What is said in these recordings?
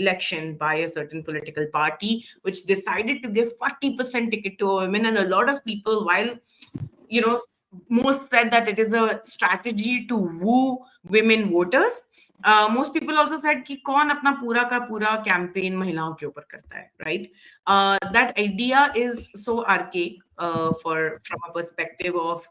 election by a certain political party, which decided to give 40% ticket to women. And a lot of people, while you know most said that it is a strategy to woo women voters, most people also said कि कौन अपना पूरा का पूरा campaign महिलाओं के ऊपर करता है, right? That idea is so archaic, for from a perspective of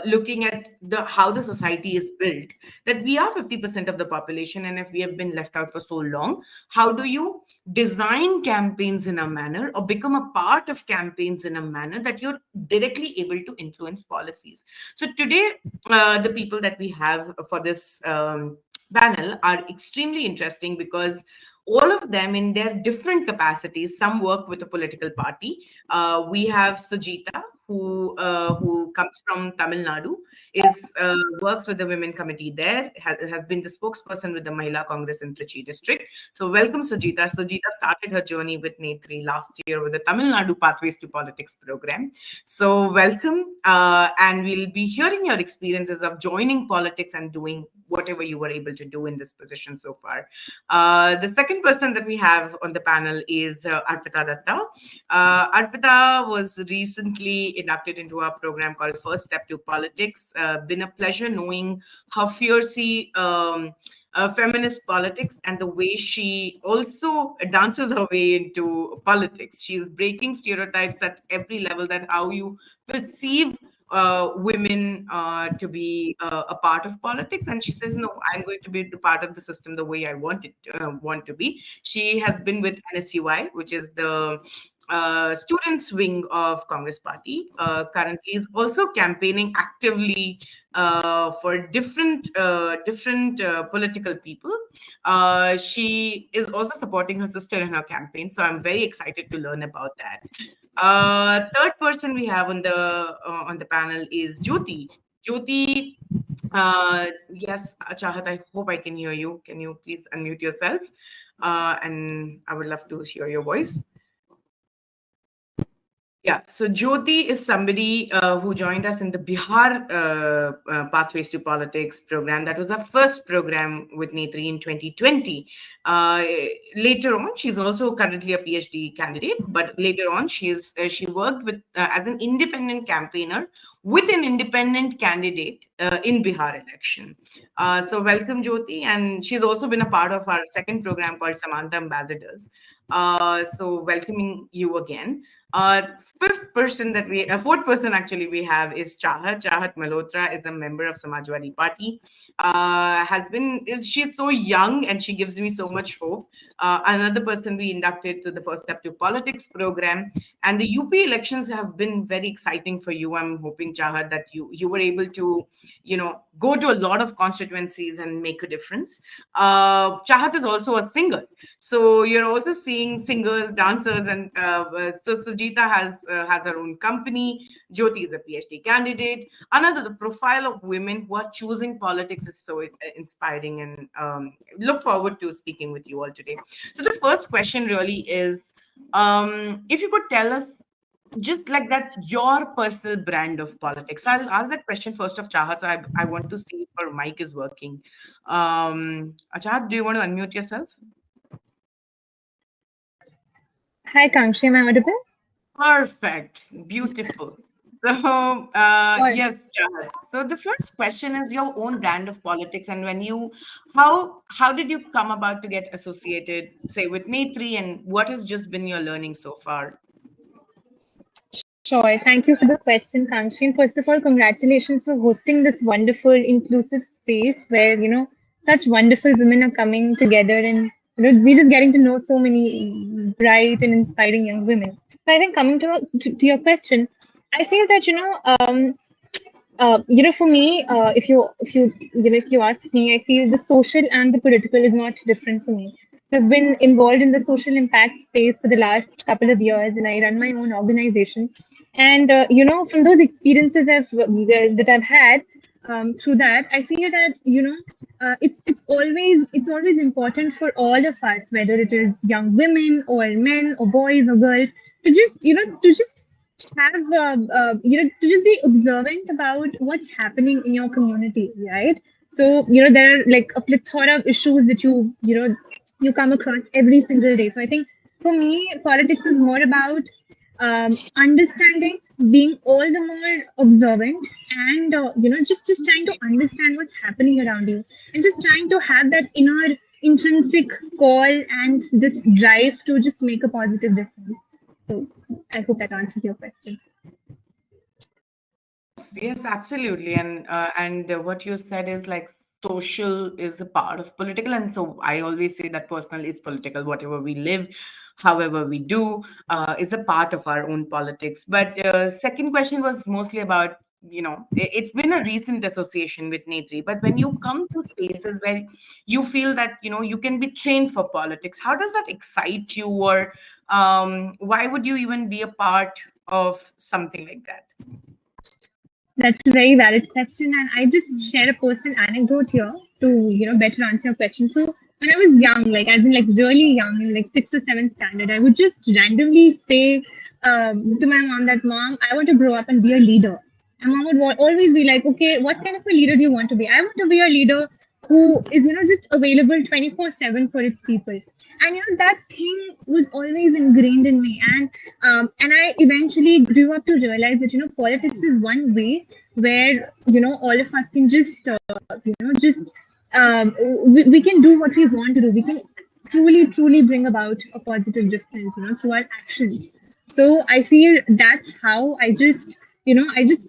looking at the how the society is built, that we are 50% of the population, and if we have been left out for so long, how do you design campaigns in a manner or become a part of campaigns in a manner that you're directly able to influence policies? So today, the people that we have for this panel are extremely interesting because all of them in their different capacities, some work with a political party. We have Sujita, who comes from Tamil Nadu, is works with the women committee there, has been the spokesperson with the Mahila Congress in Trichy district. So welcome, Sujita. Sujita started her journey with NETRI last year with the Tamil Nadu Pathways to Politics program. So welcome, and we'll be hearing your experiences of joining politics and doing whatever you were able to do in this position so far. The second person that we have on the panel is Arpita Datta. Arpita was recently inducted into our program called First Step to Politics. Been a pleasure knowing her fiercely feminist politics and the way she also dances her way into politics. She's breaking stereotypes at every level, that how you perceive women to be a part of politics, and she says, no, I'm going to be a part of the system the way I want to be. She has been with NSUI, which is the students wing of Congress Party. Currently is also campaigning actively for different political people. She is also supporting her sister in her campaign, so I'm very excited to learn about that. Third person we have on the panel is Jyoti. Jyoti, yes, Chahat, I hope I can hear you. Can you please unmute yourself? And I would love to hear your voice. Yeah, so Jyoti is somebody who joined us in the Bihar Pathways to Politics program. That was our first program with NETRI in 2020. Later on, she's also currently a PhD candidate, but later on, she worked with as an independent campaigner with an independent candidate in Bihar election. So welcome, Jyoti, and she's also been a part of our second program called Samantha Ambassadors. So welcoming you again. Fourth person actually we have is Chahat. Chahat Malhotra is a member of Samajwadi Party. She's so young and she gives me so much hope. Another person we inducted to the First Step to Politics program. And the UP elections have been very exciting for you. I'm hoping, Chahat, that you were able to, go to a lot of constituencies and make a difference. Chahat is also a singer. So you're also seeing singers, dancers, and so Sujita has her own company. Jyoti is a PhD candidate. The profile of women who are choosing politics is so inspiring, and look forward to speaking with you all today. So the first question really is, if you could tell us just like that, your personal brand of politics. So I'll ask that question first of Chahat. So I want to see if her mic is working. Chahat, do you want to unmute yourself? Hi, Kangshi, am I audible? Perfect. Beautiful. So, yes, Chahat. So the first question is your own brand of politics, and how did you come about to get associated, say, with NETRI, and what has just been your learning so far? Sure. Thank you for the question, Kangshi. And first of all, congratulations for hosting this wonderful, inclusive space where, such wonderful women are coming together, and, we're just getting to know so many bright and inspiring young women. So I think coming to your question, I feel that, for me, if you ask me, I feel the social and the political is not different for me. So I've been involved in the social impact space for the last couple of years, and I run my own organization. And from those experiences that I've had through that, I feel that it's always important for all of us, whether it is young women or men or boys or girls, to just have to just be observant about what's happening in your community, right? So there are like a plethora of issues that you come across every single day. So I think for me, politics is more about understanding, being all the more observant, and just trying to understand what's happening around you, and just trying to have that inner intrinsic call and this drive to just make a positive difference. So I hope that answers your question. Yes, yes, absolutely. And what you said is like social is a part of political, and so I always say that personal is political. Whatever we live, however we do, is a part of our own politics. But second question was mostly about, it's been a recent association with Netri, but when you come to spaces where you feel that you can be trained for politics, how does that excite you, or why would you even be a part of something like that? That's a very valid question, and I just share a personal anecdote here to better answer your question. So when I was young, like as in like really young, in like sixth or seventh standard, I would just randomly say to my mom that, "Mom, I want to grow up and be a leader." And mom would always be like, "Okay, what kind of a leader do you want to be?" I want to be a leader who is just available 24/7 for its people. And that thing was always ingrained in me, and I eventually grew up to realize that politics is one way where all of us can just just we can do what we want to do. We can truly bring about a positive difference through our actions. So I feel that's how I just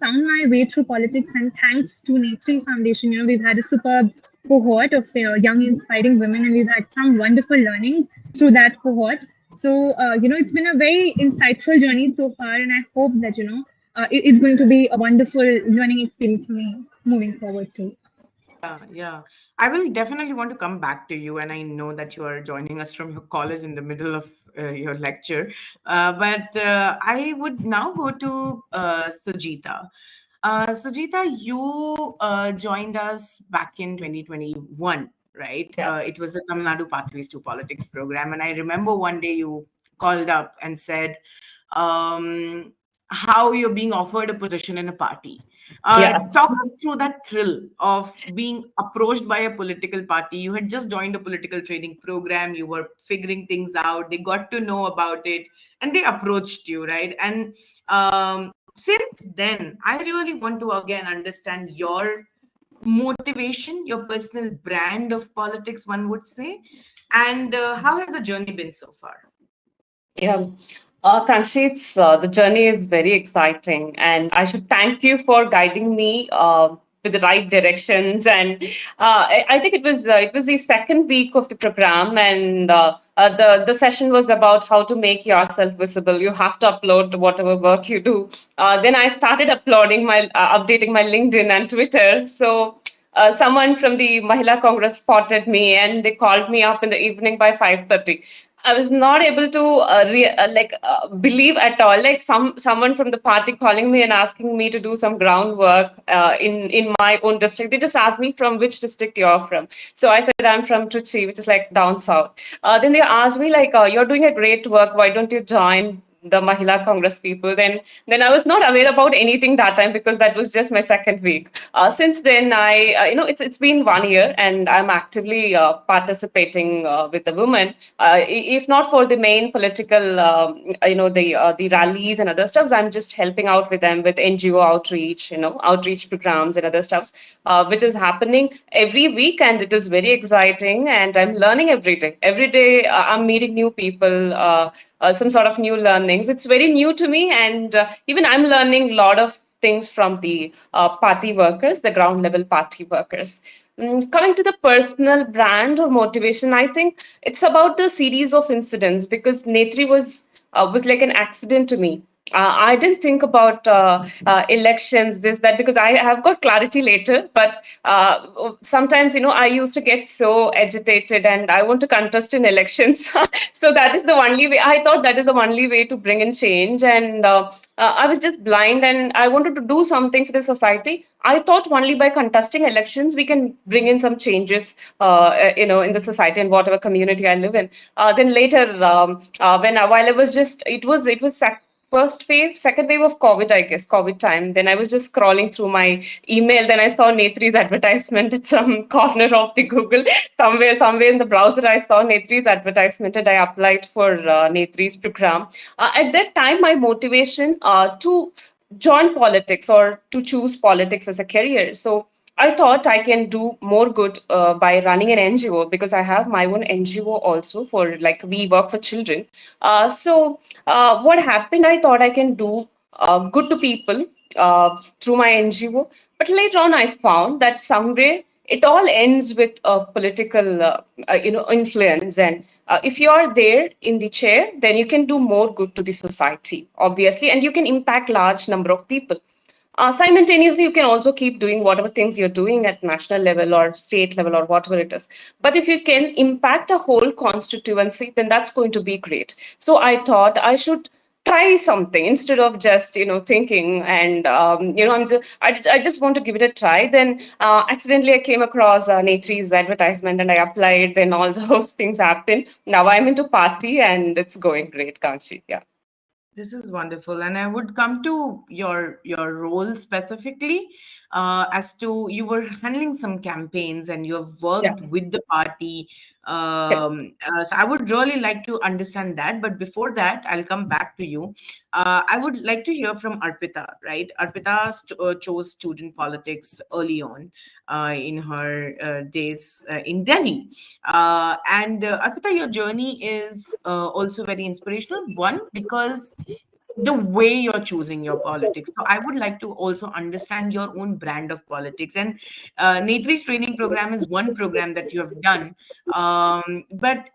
found my way through politics, and thanks to NETRI Foundation, we've had a superb cohort of young, inspiring women, and we've had some wonderful learnings through that cohort. So, it's been a very insightful journey so far, and I hope that, it's going to be a wonderful learning experience for me moving forward too. Yeah, yeah. I will definitely want to come back to you, and I know that you are joining us from your college in the middle of your lecture. But I would now go to Sujita. Sujita, you joined us back in 2021, right? Yeah. It was the Tamil Nadu Pathways to Politics program, and I remember one day you called up and said how you're being offered a position in a party. Yeah. Talk us through that thrill of being approached by a political party. You had just joined a political training program, you were figuring things out, they got to know about it, and they approached you, right? And since then, I really want to again understand your motivation, your personal brand of politics, one would say, and how has the journey been so far? Yeah. Kanshi, the journey is very exciting, and I should thank you for guiding me with the right directions. And I think it was the second week of the program, and the session was about how to make yourself visible. You have to upload whatever work you do. Then I started updating my LinkedIn and Twitter. So. Someone from the Mahila Congress spotted me, and they called me up in the evening by 5:30. I was not able to believe at all. Like someone from the party calling me and asking me to do some groundwork in my own district. They just asked me from which district you're from. So I said I'm from Trichy, which is like down south. Then they asked me like, you're doing a great work. Why don't you join the Mahila Congress people? Then I was not aware about anything that time because that was just my second week. Since then, it's been 1 year and I'm actively participating with the women. If not for the main political, the rallies and other stuffs, I'm just helping out with them with NGO outreach, outreach programs and other stuffs, which is happening every week, and it is very exciting. And I'm learning every day. Every day, I'm meeting new people. Some sort of new learnings. It's very new to me, and even I'm learning a lot of things from the party workers, the ground level party workers. Coming to the personal brand or motivation, I think it's about the series of incidents because Netri was like an accident to me. I didn't think about elections, this, that, because I have got clarity later. But sometimes, I used to get so agitated and I want to contest in elections. So that is the only way. I thought that is the only way to bring in change. And I was just blind and I wanted to do something for the society. I thought only by contesting elections we can bring in some changes, in the society and whatever community I live in. Then later, while I was just, it was first wave, second wave of COVID, I guess, COVID time. Then I was just scrolling through my email. Then I saw NETRI's advertisement at some corner of the Google, somewhere in the browser. I saw NETRI's advertisement and I applied for NETRI's program. At that time, my motivation to join politics or to choose politics as a career. So I thought I can do more good by running an NGO because I have my own NGO also for like we work for children. What happened? I thought I can do good to people through my NGO, but later on I found that somewhere it all ends with a political, influence. And if you are there in the chair, then you can do more good to the society, obviously, and you can impact large number of people. Simultaneously, you can also keep doing whatever things you're doing at national level or state level or whatever it is. But if you can impact a whole constituency, then that's going to be great. So I thought I should try something instead of just thinking and I just want to give it a try. Then accidentally I came across NETRI's advertisement and I applied. Then all those things happened. Now I'm into party and it's going great, Kanchi. Yeah. This is wonderful, and I would come to your role specifically, as to you were handling some campaigns and you have Yeah. worked with the party. Correct. So I would really like to understand that, but before that, I'll come back to you. I would like to hear from Arpita. Right, Arpita chose student politics early on in her days in Delhi. And Arpita, your journey is also very inspirational. One, because the way you're choosing your politics. So I would like to also understand your own brand of politics. And Netri's training program is one program that you have done. But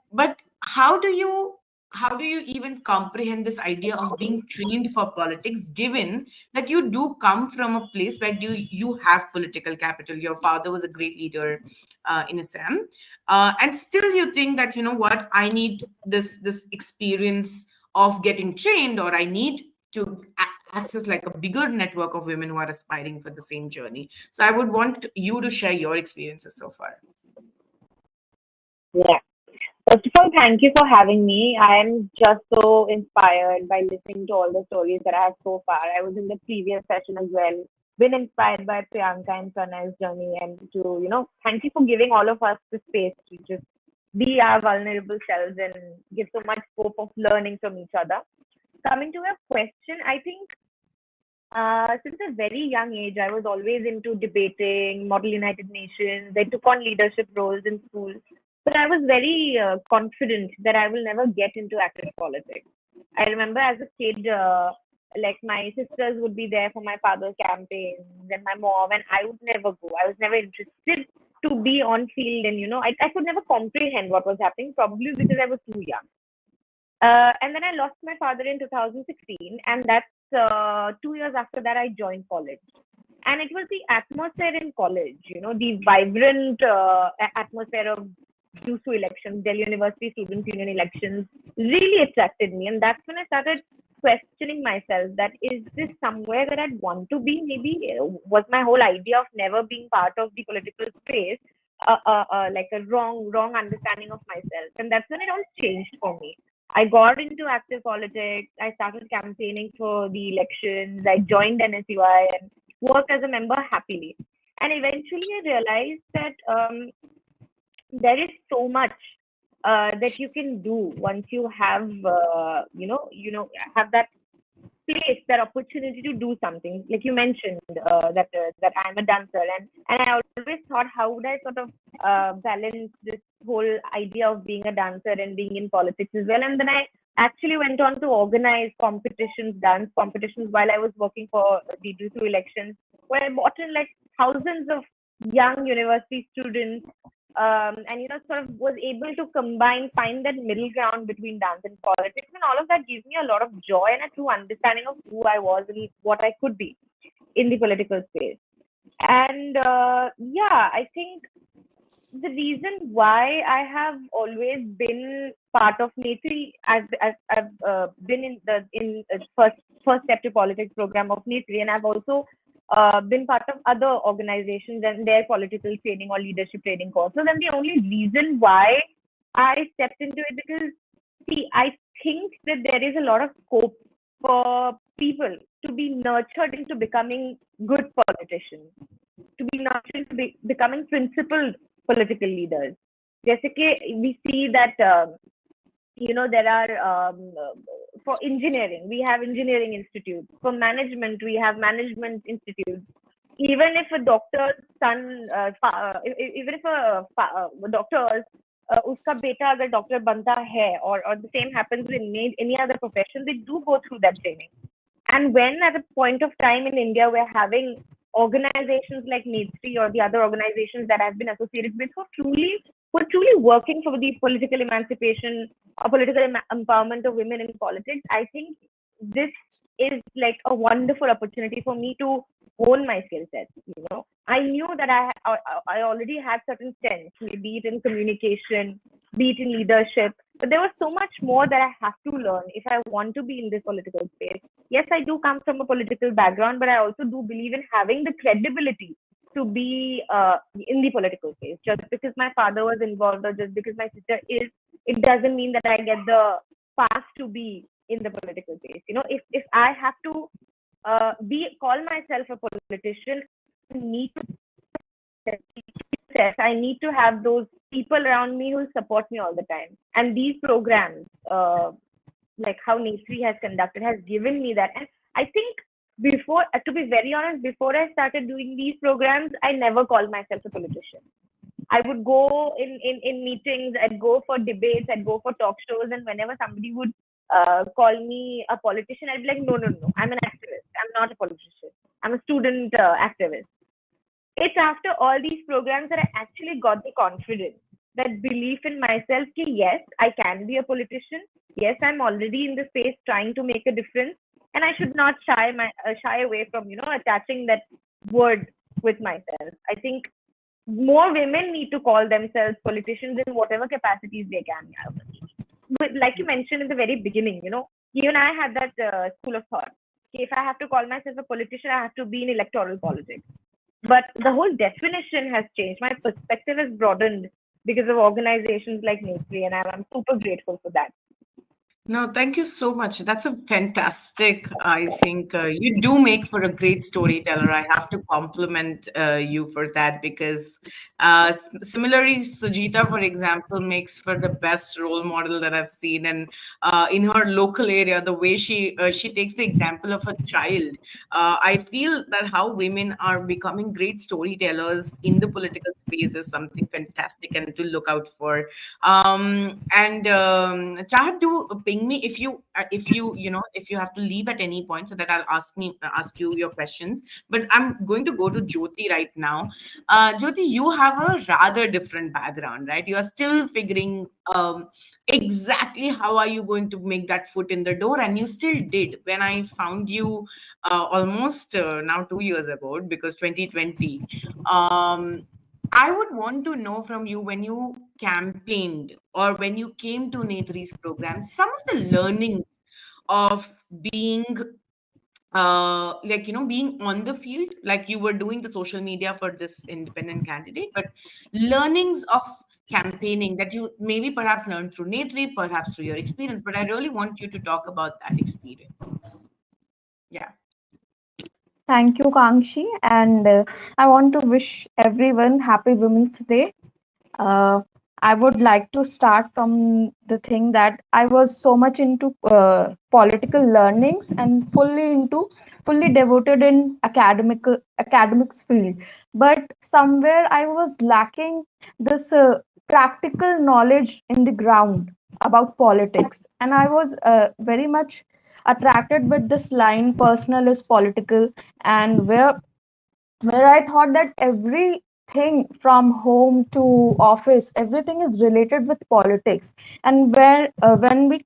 how do you even comprehend this idea of being trained for politics, given that you do come from a place where you have political capital? Your father was a great leader in Assam, and still you think that, you know what, I need this experience of getting trained, or I need to access like a bigger network of women who are aspiring for the same journey. So I would want you to share your experiences so far. Yeah. First of all, thank you for having me. I am just so inspired by listening to all the stories that I have so far. I was in the previous session as well. Been inspired by Priyanka and Pranay's journey, and to, thank you for giving all of us the space to just be our vulnerable selves and give so much scope of learning from each other. Coming to your question, I think since a very young age, I was always into debating, Model United Nations. I took on leadership roles in school. But I was very confident that I will never get into active politics. I remember as a kid, like my sisters would be there for my father's campaigns and my mom, and I would never go. I was never interested to be on field, and I could never comprehend what was happening, probably because I was too young. And then I lost my father in 2016, and that's 2 years after that I joined college. And it was the atmosphere in college, the vibrant atmosphere of USU elections, Delhi University Student Union elections, really attracted me. And that's when I started questioning myself that, is this somewhere that I'd want to be? Maybe was my whole idea of never being part of the political space like a wrong understanding of myself. And that's when it all changed for me. I got into active politics. I started campaigning for the elections. I joined NSUI and worked as a member happily. And eventually I realized that there is so much that you can do once you have, have that place, that opportunity to do something. Like you mentioned that I'm a dancer, and I always thought, how would I sort of balance this whole idea of being a dancer and being in politics as well. And then I actually went on to organize competitions, dance competitions, while I was working for the DDU elections, where I brought in like thousands of young university students, and sort of was able to find that middle ground between dance and politics, and all of that gave me a lot of joy and a true understanding of who I was and what I could be in the political space. And I think the reason why I have always been part of NETRI, I've been in the first step to politics program of NETRI, and I've also been part of other organizations and their political training or leadership training courses. And the only reason why I stepped into it, because see, I think that there is a lot of scope for people to be nurtured into becoming good politicians, to be nurtured into becoming principled political leaders. जैसे कि we see that there are for engineering we have engineering institutes, for management we have management institutes. Even if a doctor's son even if a doctor's उसका बेटा अगर doctor बनता है or the same happens in any other profession, they do go through that training. And when at a point of time in India we're having organizations like NETRI or the other organizations that I've been associated with who are truly working for the political emancipation or political empowerment of women in politics, I think this is like a wonderful opportunity for me to hone my skill sets. I knew that I already had certain strengths, be it in communication, be it in leadership, but there was so much more that I have to learn if I want to be in this political space. Yes, I do come from a political background, but I also do believe in having the credibility to be in the political space. Just because my father was involved or just because my sister is, it doesn't mean that I get the pass to be in the political space. If I have to call myself a politician, I need to have those people around me who support me all the time. And these programs, like how NETRI has conducted, has given me that. And I think before, to be very honest, before I started doing these programs, I never called myself a politician. I would go in meetings, I'd go for debates, I'd go for talk shows, and whenever somebody would call me a politician, I'd be like, no, I'm an activist. I'm not a politician. I'm a student activist. It's after all these programs that I actually got the confidence, that belief in myself that yes, I can be a politician. Yes, I'm already in the space trying to make a difference, and I should not shy away from attaching that word with myself. I think more women need to call themselves politicians in whatever capacities they can. But like you mentioned in the very beginning, you and I had that school of thought. If I have to call myself a politician, I have to be in electoral politics. But the whole definition has changed. My perspective has broadened because of organizations like NETRI, and I'm super grateful for that. No, thank you so much. That's a fantastic, I think you do make for a great storyteller. I have to compliment you for that, because similarly, Sujita, for example, makes for the best role model that I've seen. And in her local area, the way she takes the example of a child, I feel that how women are becoming great storytellers in the political space is something fantastic and to look out for. And Chahat, do ping me if you if you have to leave at any point, so that I'll ask you your questions. But I'm going to go to Jyoti right now. Jyoti, you have a rather different background, right? You are still figuring exactly how are you going to make that foot in the door, and you still did. When I found you almost now 2 years ago, because 2020. I would want to know from you, when you campaigned or when you came to NETRI's program, some of the learnings of being being on the field, like you were doing the social media for this independent candidate, but learnings of campaigning that you maybe perhaps learned through NETRI, perhaps through your experience. But I really want you to talk about that experience. Yeah. Thank you, Kangshi, and I want to wish everyone happy Women's Day. I would like to start from the thing that I was so much into political learnings and fully devoted in academics field, but somewhere I was lacking this practical knowledge in the ground about politics, and I was very much attracted with this line, personal is political, and where I thought that everything from home to office, everything is related with politics. And when we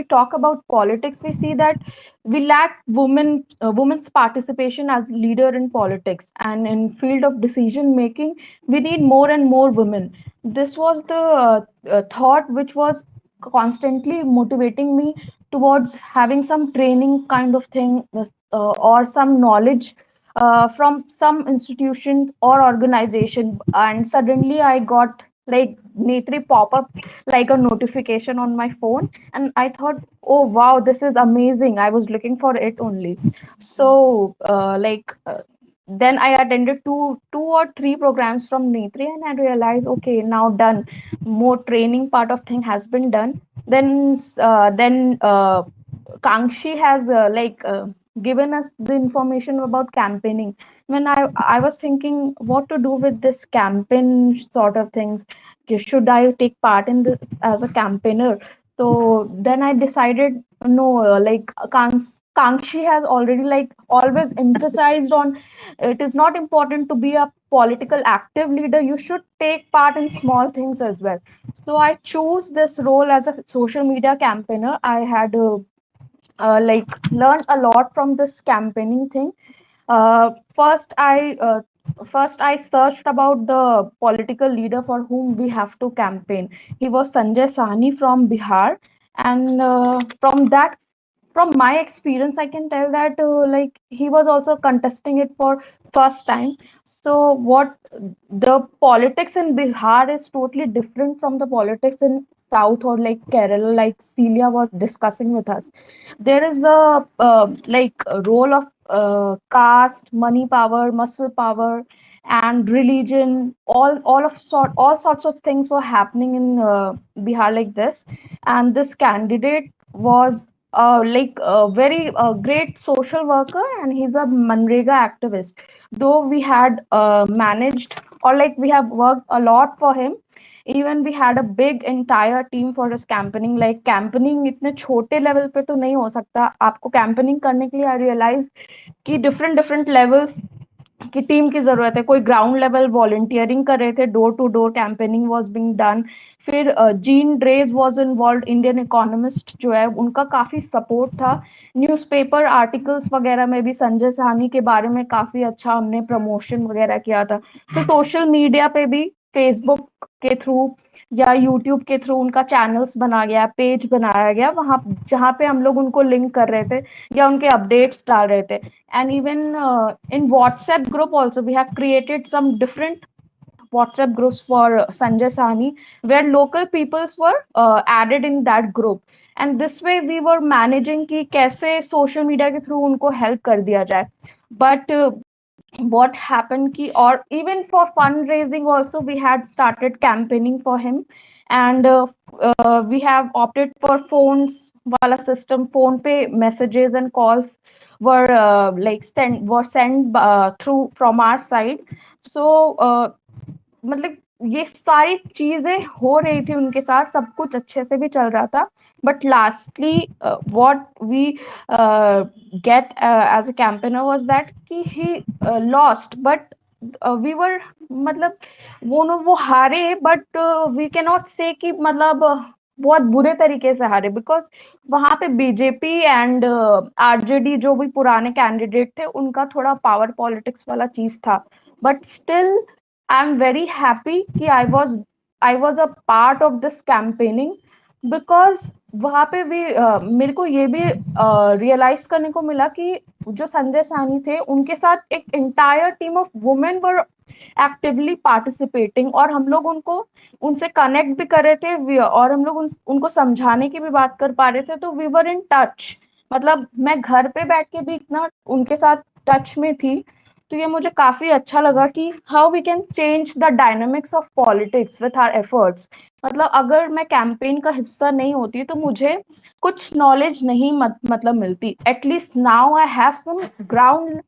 talk about politics, we see that we lack women's participation as leader in politics, and in field of decision making, we need more and more women. This was the thought which was constantly motivating me towards having some training kind of thing, or some knowledge from some institution or organization. And suddenly I got like Netri pop up like a notification on my phone, and I thought, oh wow, this is amazing. I was looking for it only. So then I attended two or three programs from Netri, and I realized, okay, now done. More training part of thing has been done. Then Kangshi has given us the information about campaigning. When I was thinking what to do with this campaign sort of things. Okay, should I take part in this as a campaigner? So then I decided no, Kangshi has already like always emphasized on it is not important to be a political active leader. You should take part in small things as well. So I chose this role as a social media campaigner. I had learned a lot from this campaigning thing. uh, first i uh, First I searched about the political leader for whom we have to campaign. He was Sanjay Sahni from Bihar. And from my experience I can tell that he was also contesting it for first time. So what the politics in Bihar is totally different from the politics in south or like Kerala, like Celia was discussing with us. There is a role of caste, money power, muscle power, and religion. All sorts of things were happening in Bihar like this. And this candidate was a very great social worker, and he's a Manrega activist. Though we had managed, or like we have worked a lot for him. Even we had a big entire team for his campaigning. Like campaigning इतने छोटे level पे तो नहीं हो सकता. आपको campaigning करने के लिए I realized कि different levels की टीम की जरूरत है. कोई ग्राउंड लेवल वॉलंटियरिंग कर रहे थे, door to door campaigning was being done. फिर Jean Dreze was involve, Indian economist जो है उनका काफी सपोर्ट था. न्यूज़पेपर आर्टिकल्स वगैरह में भी संजय साहनी के बारे में काफी अच्छा हमने प्रमोशन वगैरह किया था. फिर सोशल मीडिया पे भी फेसबुक के थ्रू या यूट्यूब के थ्रू उनका चैनल्स बना गया, पेज बनाया गया, वहां जहाँ पे हम लोग उनको लिंक कर रहे थे या उनके अपडेट्स डाल रहे थे. And even in WhatsApp group also we have created some different WhatsApp groups for Sanjay Sahni, where local peoples were added in that group. And this way we were managing कि कैसे social media के through उनको help कर दिया जाए. But what happened ki, or even for fundraising also we had started campaigning for him. And we have opted for phones wala system. Phone pay messages and calls were sent through from our side. So मतलब ये सारी चीजें हो रही थी उनके साथ, सब कुछ अच्छे से भी चल रहा था. But lastly what we get as a campaigner was that कि he lost. But we were मतलब वो हारे. बट वी कैन नॉट से कि मतलब बहुत बुरे तरीके से हारे, बिकॉज वहां पे बीजेपी एंड आरजेडी जो भी पुराने कैंडिडेट थे उनका थोड़ा पावर पॉलिटिक्स वाला चीज था. But still I'm very happy कि I was a part of this campaigning, because वहां पे भी मेरे को ये भी रियलाइज करने को मिला कि जो संजय साहनी थे उनके साथ एक entire team of women were actively participating. और हम लोग उनसे कनेक्ट भी कर रहे थे, और हम लोग उनको समझाने की भी बात कर पा रहे थे. तो वी वर इन टच. मतलब मैं घर पे बैठ के भी इतना उनके साथ टच में थी. तो ये मुझे काफी अच्छा लगा कि how we can change the dynamics of politics with our efforts. मतलब अगर मैं कैंपेन का हिस्सा नहीं होती तो मुझे कुछ नॉलेज नहीं मतलब मिलती. At least now I have some ground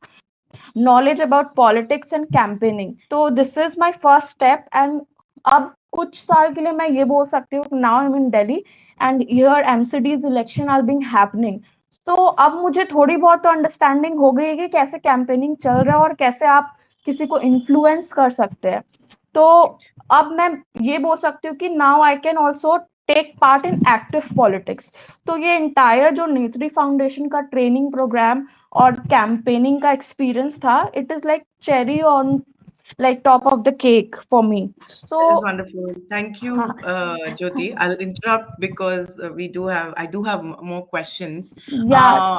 knowledge about politics and campaigning. तो this is my first step. And अब कुछ साल के लिए मैं ये बोल सकती हूँ now I'm in Delhi and here MCD's election are being happening. तो अब मुझे थोड़ी बहुत तो अंडरस्टैंडिंग हो गई है कि कैसे कैंपेनिंग चल रहा है और कैसे आप किसी को इन्फ्लुएंस कर सकते हैं. तो अब मैं ये बोल सकती हूँ कि now I can also take part in active politics. तो ये इंटायर जो नेत्री फाउंडेशन का ट्रेनिंग प्रोग्राम और कैंपेनिंग का एक्सपीरियंस था, it is like cherry on like top of the cake for me. So That is wonderful. Thank you, Jyoti. I'll interrupt because I do have more questions. yeah,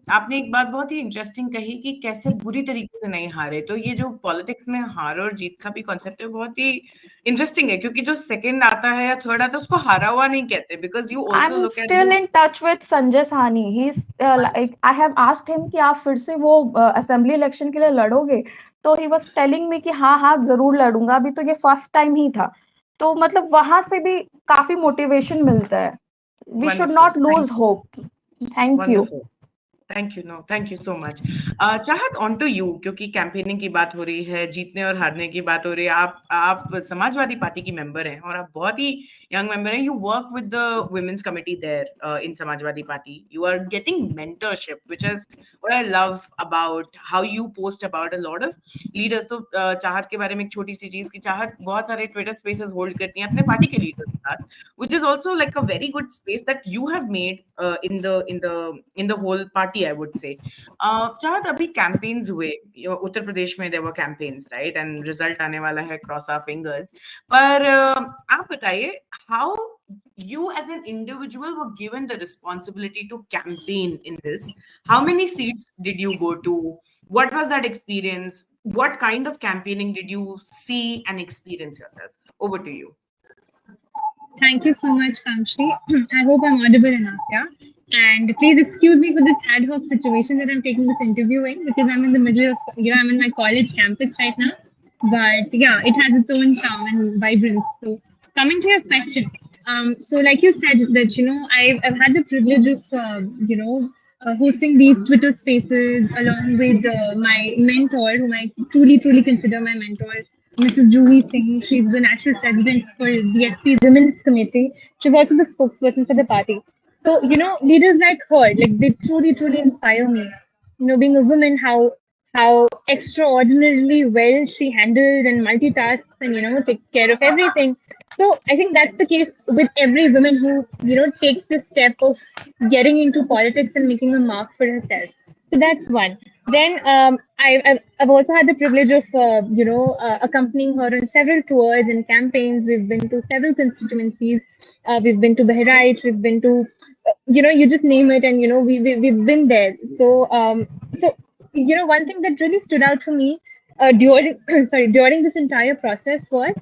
आपने एक बात बहुत ही interesting कही कि कैसे बुरी तरीके से नहीं हारे, तो ये जो पॉलिटिक्स में हार और जीत का भी कॉन्सेप्ट है बहुत ही इंटरेस्टिंग है, क्योंकि जो सेकंड आता है या थर्ड आता है उसको हारा हुआ नहीं कहते, because you also I'm look still at in touch with Sanjay Sahni. He's like, I have asked him कि आप फिर से वो असेंबली इलेक्शन के लिए लड़ोगे, तो he was telling me कि हाँ हाँ जरूर लड़ूंगा, अभी तो ये फर्स्ट टाइम ही था। तो मतलब वहां से भी काफी मोटिवेशन मिलता है। We should wonderful, not lose hope. Thank you. Wonderful, thank you, no thank you so much. Chahat, on to you, क्योंकि कैंपेनिंग की बात हो रही है, जीतने और हारने की बात हो रही है, आप समाजवादी पार्टी की मेंबर हैं और आप बहुत ही यंग मेंबर हैं। You work with the women's committee there in Samajwadi Party, you are getting mentorship, which is what I love about how you post about a lot of leaders. तो चाहत के बारे में एक छोटी सी चीज की, चाहत बहुत सारे ट्विटर स्पेसेस होल्ड करती हैं अपने पार्टी के लीडर्स के साथ, which is also like a very good space that you have made in the whole party, I would say. चाहत, अभी campaigns हुए, उत्तर प्रदेश में there were campaigns, right, and result आने वाला है, cross our fingers, पर आप बताइए how you as an individual were given the responsibility to campaign in this. How many seats did you go to? What was that experience? What kind of campaigning did you see and experience yourself? Over to you. Thank you so much, Kamshi. I hope I'm audible enough, yeah? And please excuse me for this ad hoc situation that I'm taking this interview in, because I'm in the middle of, I'm in my college campus right now. But yeah, it has its own charm and vibrance. So coming to your question, so like you said that, I've had the privilege of, hosting these Twitter spaces along with my mentor, whom I truly, truly consider my mentor, Mrs. Juhi Singh. She's the national president for the SP Women's Committee. She's also the spokesperson for the party. So, leaders like her, like they truly, truly inspire me. Being a woman, how extraordinarily well she handles and multitasks and takes care of everything. So I think that's the case with every woman who takes the step of getting into politics and making a mark for herself. So that's one. Then I've also had the privilege of accompanying her on several tours and campaigns. We've been to several constituencies. We've been to Bahraich. We've been to you just name it, and we've been there. So one thing that really stood out for me during during this entire process was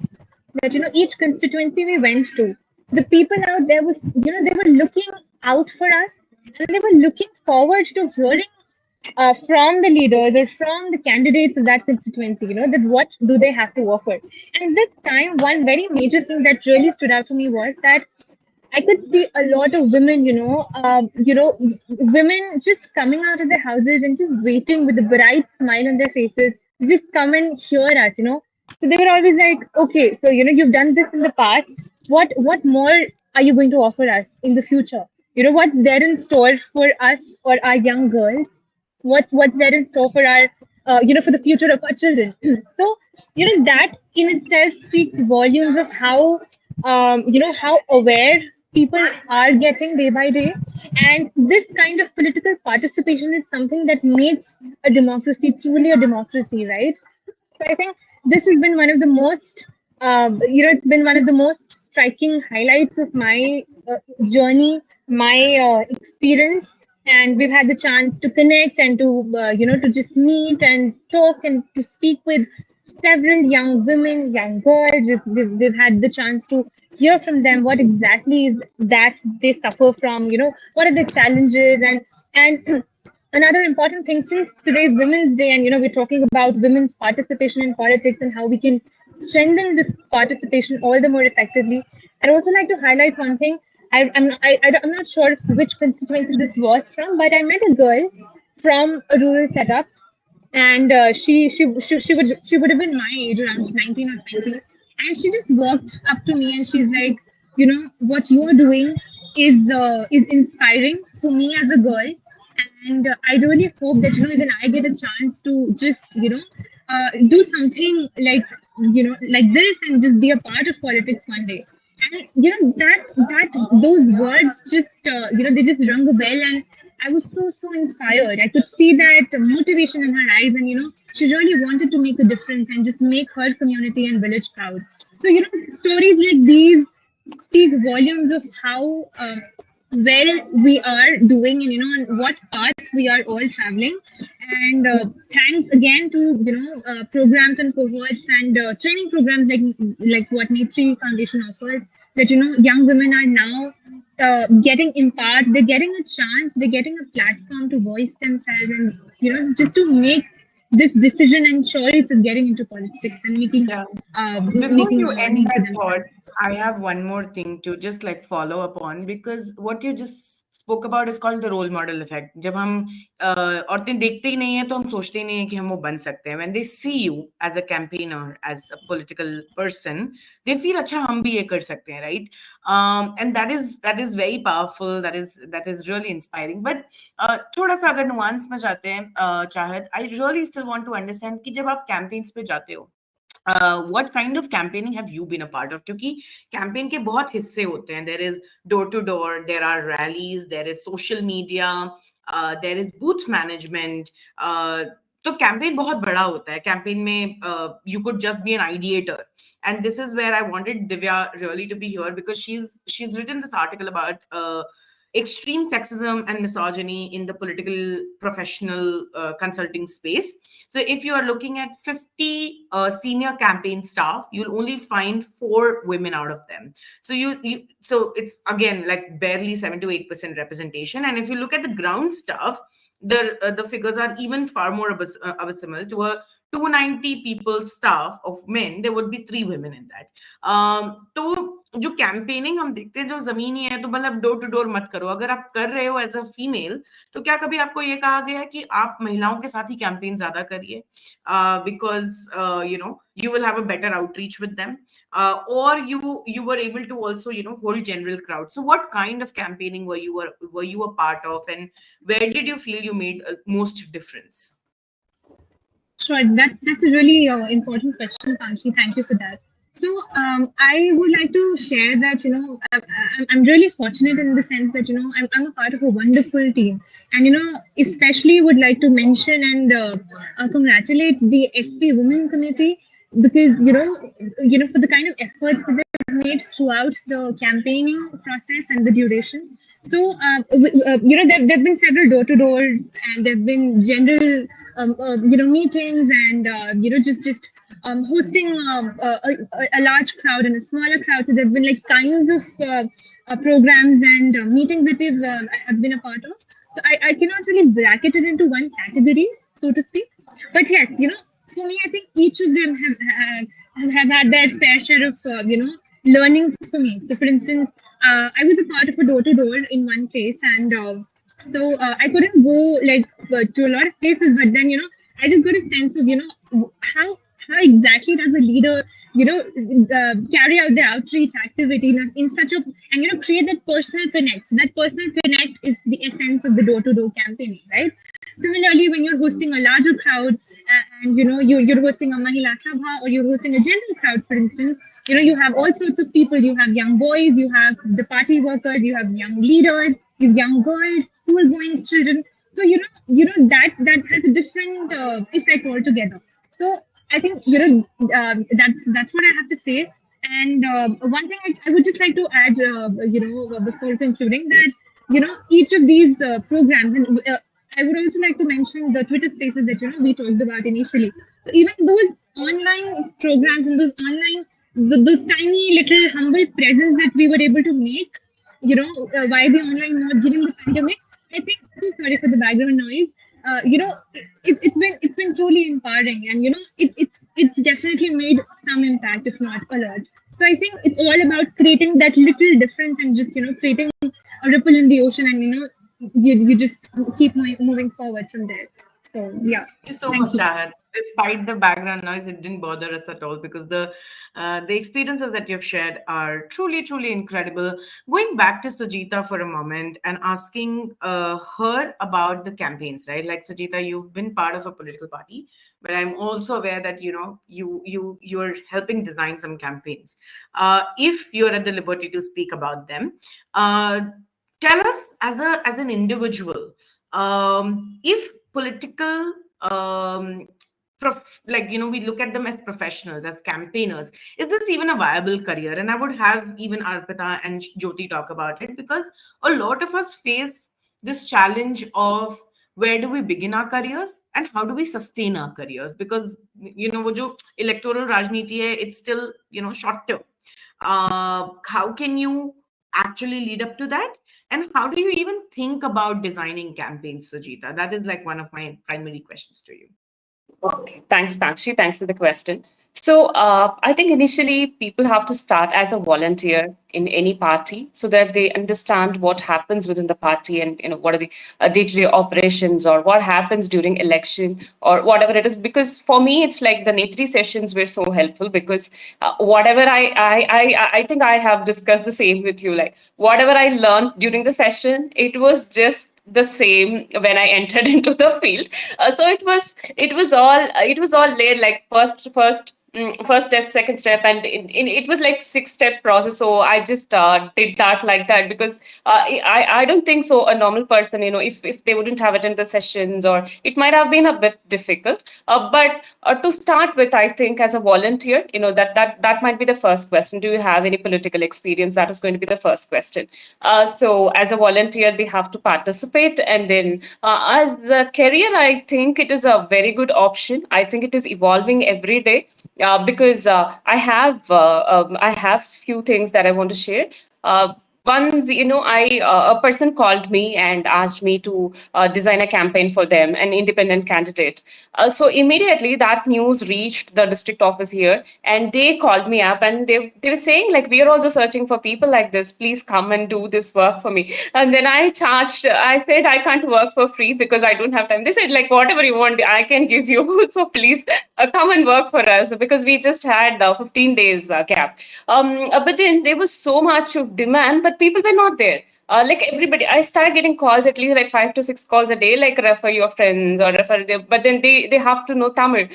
that each constituency we went to, the people out there was they were looking out for us, and they were looking forward to hearing from the leaders or from the candidates of that constituency, that what do they have to offer. And this time, one very major thing that really stood out to me was that I could see a lot of women, women just coming out of their houses and just waiting with a bright smile on their faces, to just come and hear us, So they were always like, okay, so you've done this in the past. What more are you going to offer us in the future? What's there in store for us or our young girls? What's there in store for our for the future of our children. So that in itself speaks volumes of how how aware people are getting day by day, and this kind of political participation is something that makes a democracy truly a democracy, right? So I think this has been one of the most, it's been one of the most striking highlights of my journey, my experience. And we've had the chance to connect and to, to just meet and talk and to speak with several young women, young girls. We've had the chance to hear from them what exactly is that they suffer from, what are the challenges, and another important thing, since today's Women's Day, and we're talking about women's participation in politics and how we can strengthen this participation all the more effectively. I'd also like to highlight one thing. I'm not sure which constituency this was from, but I met a girl from a rural setup, and she would have been my age, around 19 or 20, and she just walked up to me and she's like, what you're doing is inspiring for me as a girl, and I really hope that even I get a chance to just do something like this and just be a part of politics one day. And that those words just they just rung a bell, and I was so inspired. I could see that motivation in her eyes, and she really wanted to make a difference and just make her community and village proud. So stories like these speak volumes of how well we are doing, and on what path we are all traveling. And thanks again to programs and cohorts and training programs like what NETRI Foundation offers, that young women are now getting empowered. They're getting a chance. They're getting a platform to voice themselves, and just to make this decision and choice of getting into politics and making Yeah. Before making you a end name for that themselves. thought, I have one more thing to just like follow up on, because what you just spoke about is called the role model effect. जब हम औरतें देखते ही नहीं है तो हम सोचते ही नहीं है कि हम वो बन सकते हैं. When they see you as a campaigner, as a political person, they feel अच्छा हम भी ये कर सकते हैं, right? And that is very powerful. That is really inspiring. But थोड़ा सा अगर nuance में जाते हैं, चाहत, I really still want to understand कि जब आप campaigns पे जाते हो, what kind of campaigning have you been a part of? क्योंकि campaign के बहुत हिस्से होते हैं. There is door to door, there are rallies, there is social media, there is booth management. तो campaign बहुत बड़ा होता है. Campaign में you could just be an ideator, and this is where I wanted Divya really to be here, because she's written this article about extreme sexism and misogyny in the political professional consulting space. So if you are looking at 50 senior campaign staff, you'll only find 4 women out of them. So so it's again like barely 7 to 8% representation. And if you look at the ground staff, the figures are even far more abysmal. To a 290 people staff of men, there would be 3 women in that. तो जो campaigning हम देखते हैं जो जमीनी है, तो मतलब डोर टू डोर मत करो. अगर आप कर रहे हो एज अ फीमेल, तो क्या कभी आपको ये कहा गया है कि आप महिलाओं के साथ ही कैंपेन ज्यादा करिए, because you will have a better outreach with them, or you were able to also hold general crowd. So what kind of campaigning were you a part of, and where did you feel you made most difference? Sure, that's a really important question, Panchi. Thank you for that. So, I would like to share that I'm really fortunate in the sense that I'm a part of a wonderful team, and especially would like to mention and congratulate the FP Women Committee, because for the kind of efforts that they've made throughout the campaigning process and the duration. So, there've been several door to doors, and there've been general meetings, and just hosting a large crowd and a smaller crowd. So there've been like kinds of programs and meetings that I've been a part of. So I cannot really bracket it into one category, so to speak. But yes, for me, I think each of them have had their fair share of learnings for me. So for instance, I was a part of a door to door in one place, and so I couldn't go like to a lot of places, but then I just got a sense of how exactly does a leader carry out the outreach activity in such a, and create that personal connect. So that personal connect is the essence of the door to door campaigning, right? Similarly, when you're hosting a larger crowd, and you're hosting a Mahila Sabha, or you're hosting a general crowd, for instance, you have all sorts of people. You have young boys, you have the party workers, you have young leaders, you have young girls, school going children. So that has a different effect altogether. So I think that's what I have to say. And one thing I would just like to add, before concluding, that each of these programs, and I would also like to mention the Twitter Spaces that we talked about initially. So even those online programs and those online, those tiny little humble presents that we were able to make, while the online mode during the pandemic, I think. So sorry for the background noise. It's been truly empowering, and it's definitely made some impact, if not a lot. So I think it's all about creating that little difference, and just creating a ripple in the ocean, and you just keep moving forward from there. So yeah, Thank you so thank much, you. Chahat. Despite the background noise, it didn't bother us at all, because the experiences that you've shared are truly, truly incredible. Going back to Sujita for a moment and asking her about the campaigns, right? Like Sujita, you've been part of a political party, but I'm also aware that you're helping design some campaigns. If you're at the liberty to speak about them, uh, tell us as an individual, if political like, we look at them as professionals, as campaigners. Is this even a viable career? And I would have even Arpita and Jyoti talk about it, because a lot of us face this challenge of where do we begin our careers and how do we sustain our careers, because wo jo electoral rajniti hai, it's still short term. How can you actually lead up to that, and how do you even think about designing campaigns, Sujita? That is like one of my primary questions to you. Okay, thanks, Sakshi. Thanks for the question. So, I think initially people have to start as a volunteer in any party so that they understand what happens within the party, and what are the day-to-day operations, or what happens during election, or whatever it is. Because for me, it's like the NETRI sessions were so helpful, because whatever I think I have discussed the same with you. Like whatever I learned during the session, it was just the same when I entered into the field. So it was all laid like first step, second step, and it was like 6-step process. So I just did that like that, because I don't think so a normal person, if they wouldn't have attended the sessions, or it might have been a bit difficult. But to start with, I think as a volunteer, that might be the first question. Do you have any political experience? That is going to be the first question. So as a volunteer, they have to participate, and then as a career, I think it is a very good option. I think it is evolving every day, because I have few things that I want to share. Once, I a person called me and asked me to design a campaign for them, an independent candidate. So immediately that news reached the district office here, and they called me up, and they were saying like, we are also searching for people like this. Please come and do this work for me. And then I said I can't work for free because I don't have time. They said like, whatever you want, I can give you. So please come and work for us, because we just had 15 days gap. But then there was so much of demand, but people were not there. Like everybody, I started getting calls, at least like 5 to 6 calls a day, like refer your friends or refer them. But then they have to know Tamil.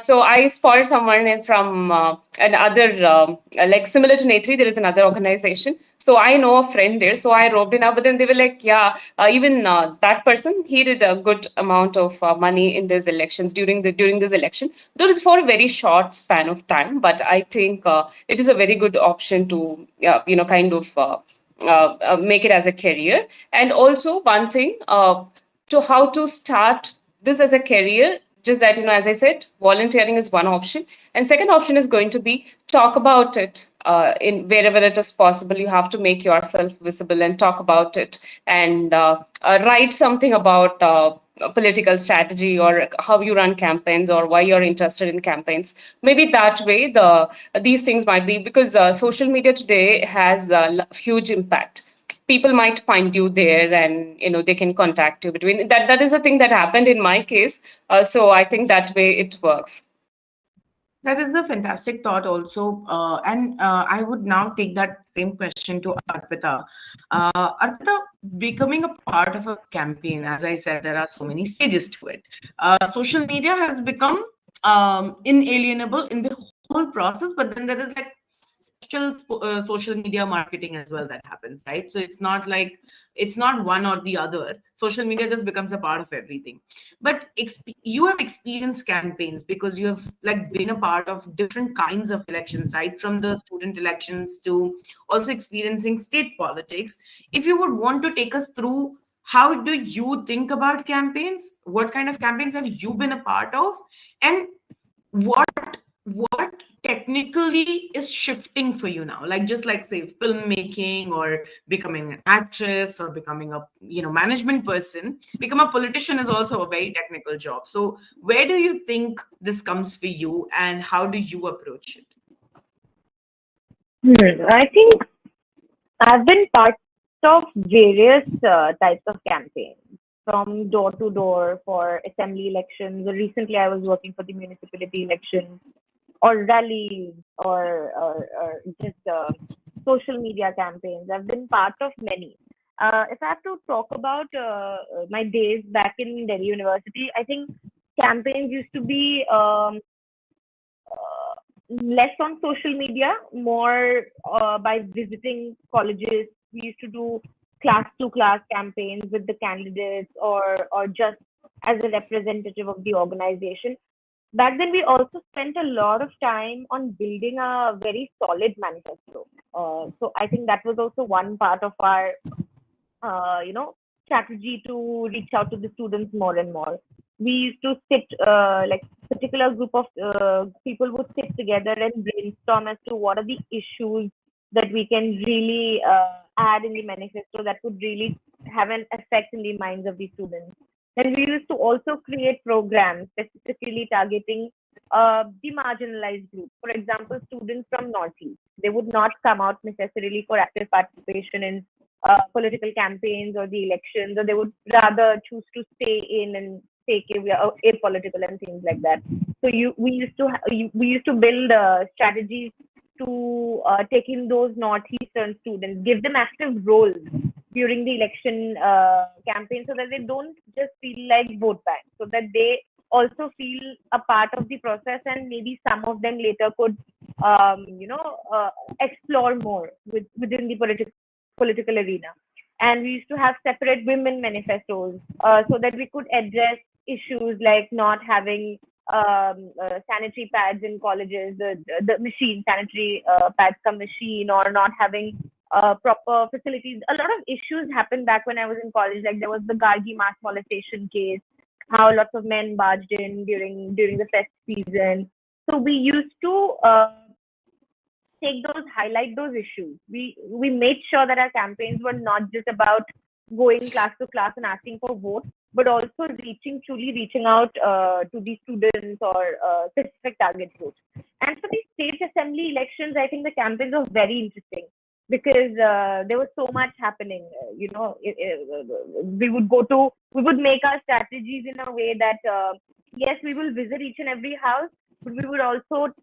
So I spotted someone from another, like similar to NETRI, there is another organization. So I know a friend there. So I roped in up. But then they were like, yeah, even that person, he did a good amount of money in these elections, during this election. Though it's for a very short span of time, but I think it is a very good option to, kind of make it as a career. And also one thing, to how to start this as a career, just that, as I said, volunteering is one option, and second option is going to be talk about it in wherever it is possible. You have to make yourself visible and talk about it, and write something about political strategy, or how you run campaigns, or why you're interested in campaigns. Maybe that way these things might be, because social media today has a huge impact. People might find you there, and they can contact you between that is the thing that happened in my case. So I think that way it works. That is the fantastic thought, also. And I would now take that same question to Arpita. Arpita, becoming a part of a campaign, as I said, there are so many stages to it. Social media has become inalienable in the whole process, but then there is like special social media marketing as well that happens, right? So it's not one or the other. Social media just becomes a part of everything. But you have experienced campaigns because you have like been a part of different kinds of elections, right, from the student elections to also experiencing state politics. If you would want to take us through, how do you think about campaigns? What kind of campaigns have you been a part of, and what technically is shifting for you now, like just like say filmmaking, or becoming an actress, or becoming a management person? Become a politician is also a very technical job. So where do you think this comes for you, and how do you approach it? I think I've been part of various types of campaigns, from door to door for assembly elections. Recently, I was working for the municipality elections, or rallies, or just social media campaigns. I've been part of many. If I have to talk about my days back in Delhi University, I think campaigns used to be less on social media, more by visiting colleges. We used to do class to class campaigns with the candidates, or just as a representative of the organization. back then we also spent a lot of time on building a very solid manifesto. So I think that was also one part of our you know, strategy to reach out to the students more and more. We used to sit, like particular group of people would sit together and brainstorm as to what are the issues that we can really add in the manifesto that would really have an effect in the minds of the students. Then we used to also create programs specifically targeting the marginalized group. For example, students from Northeast. They would not come out necessarily for active participation in political campaigns or the elections, or they would rather choose to stay in and take apolitical and things like that. So we used to build strategies to take in those northeastern students, give them active roles during the election campaign, so that they don't just feel like vote banks, so that they also feel a part of the process, and maybe some of them later could explore more within the political arena. And we used to have separate women manifestos so that we could address issues like not having sanitary pads in colleges, the machine, sanitary pads come machine, or not having proper facilities. A lot of issues happened back when I was in college. Like there was the Gargi mass molestation case, how lots of men barged in during the fest season. So we used to highlight those issues. We made sure that our campaigns were not just about going class to class and asking for votes, but also truly reaching out to the students or specific target groups. And for the state assembly elections, I think the campaigns were very interesting because there was so much happening. We would make our strategies in a way that yes, we will visit each and every house, but we would also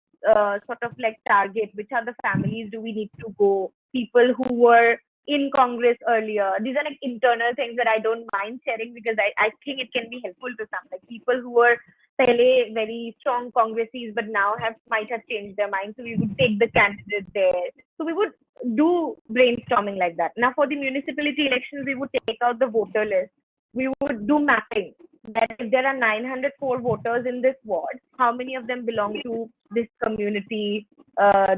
sort of like target which are the families do we need to go, people who were in Congress earlier. These are like internal things that I don't mind sharing because I think it can be helpful to some, like people who were pehle very strong Congresses but now might have changed their mind. So we would take the candidate there. So we would do brainstorming like that. Now for the municipality elections, we would take out the voter list. We would do mapping that if there are 904 voters in this ward, how many of them belong to this community,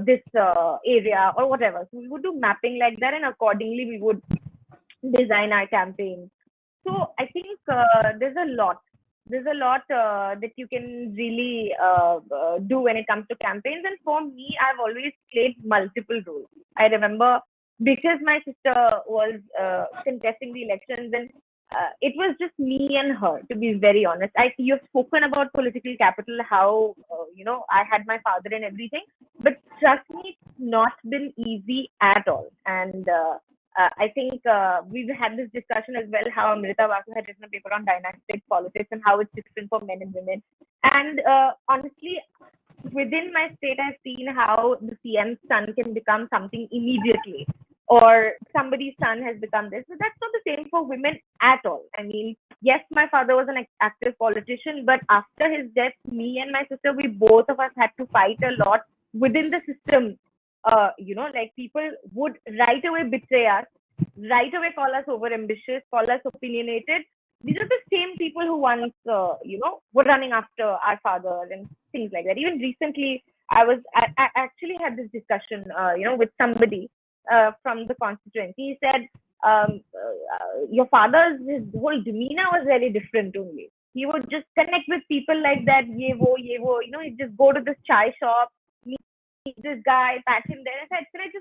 this area, or whatever. So we would do mapping like that, and accordingly we would design our campaign. So I think there's a lot. There's a lot that you can really do when it comes to campaigns. And for me, I've always played multiple roles. I remember because my sister was contesting the elections, and it was just me and her, to be very honest. You've spoken about political capital, how I had my father and everything, but trust me, it's not been easy at all. And I think we've had this discussion as well, how Amrita Basu had written a paper on dynastic politics and how it's different for men and women. And honestly, within my state, I've seen how the CM's son can become something immediately, or somebody's son has become this. But that's not the same for women at all. I mean, yes, my father was an active politician, but after his death, me and my sister, we both of us had to fight a lot within the system. Like people would right away betray us, right away call us over ambitious, call us opinionated. These are the same people who once, were running after our father and things like that. Even recently, I actually had this discussion, with somebody from the constituency. He said, your his whole demeanor was very different only. He would just connect with people like that, ye wo, he'd just go to this chai shop, meet this guy, pat him there. And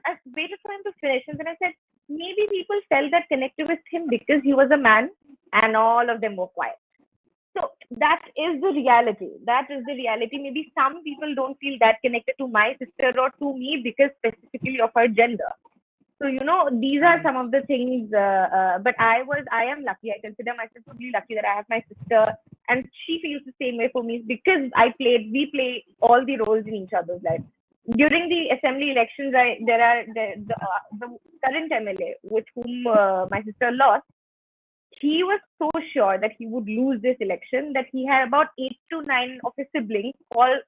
I waited for him to finish. And then I said, maybe people felt that connected with him because he was a man, and all of them were quiet. So that is the reality. That is the reality. Maybe some people don't feel that connected to my sister or to me because specifically of her gender. So, these are some of the things, but I am lucky. I consider myself really lucky that I have my sister, and she feels the same way for me because we play all the roles in each other's life. During the assembly elections, the current MLA with whom my sister lost, he was so sure that he would lose this election that he had about 8 to 9 of his siblings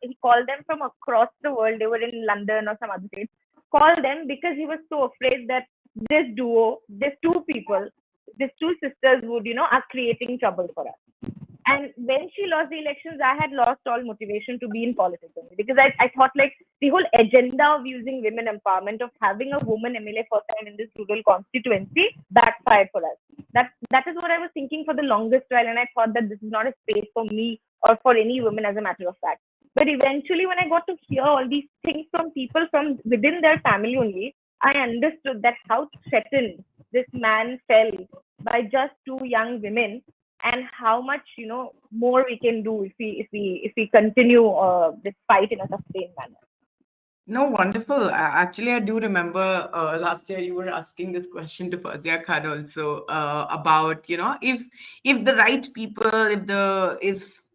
he called them from across the world. They were in London or some other states. Call them because he was so afraid that this duo, these two people, these two sisters would, are creating trouble for us. And when she lost the elections, I had lost all motivation to be in politics only, because I thought like the whole agenda of using women empowerment, of having a woman MLA first time in this rural constituency, backfired for us. That is what I was thinking for the longest while, and I thought that this is not a space for me or for any woman, as a matter of fact. But eventually, when I got to hear all these things from people from within their family only, I understood that how threatened this man felt by just two young women, and how much more we can do if we continue this fight in a sustained manner. No, wonderful. Actually, I do remember last year you were asking this question to Fazia Khan also about, if the right people,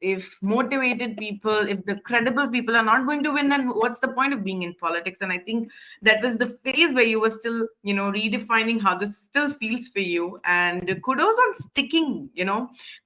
if motivated people, if the credible people are not going to win, then what's the point of being in politics? And I think that was the phase where you were still, redefining how this still feels for you. And kudos on sticking,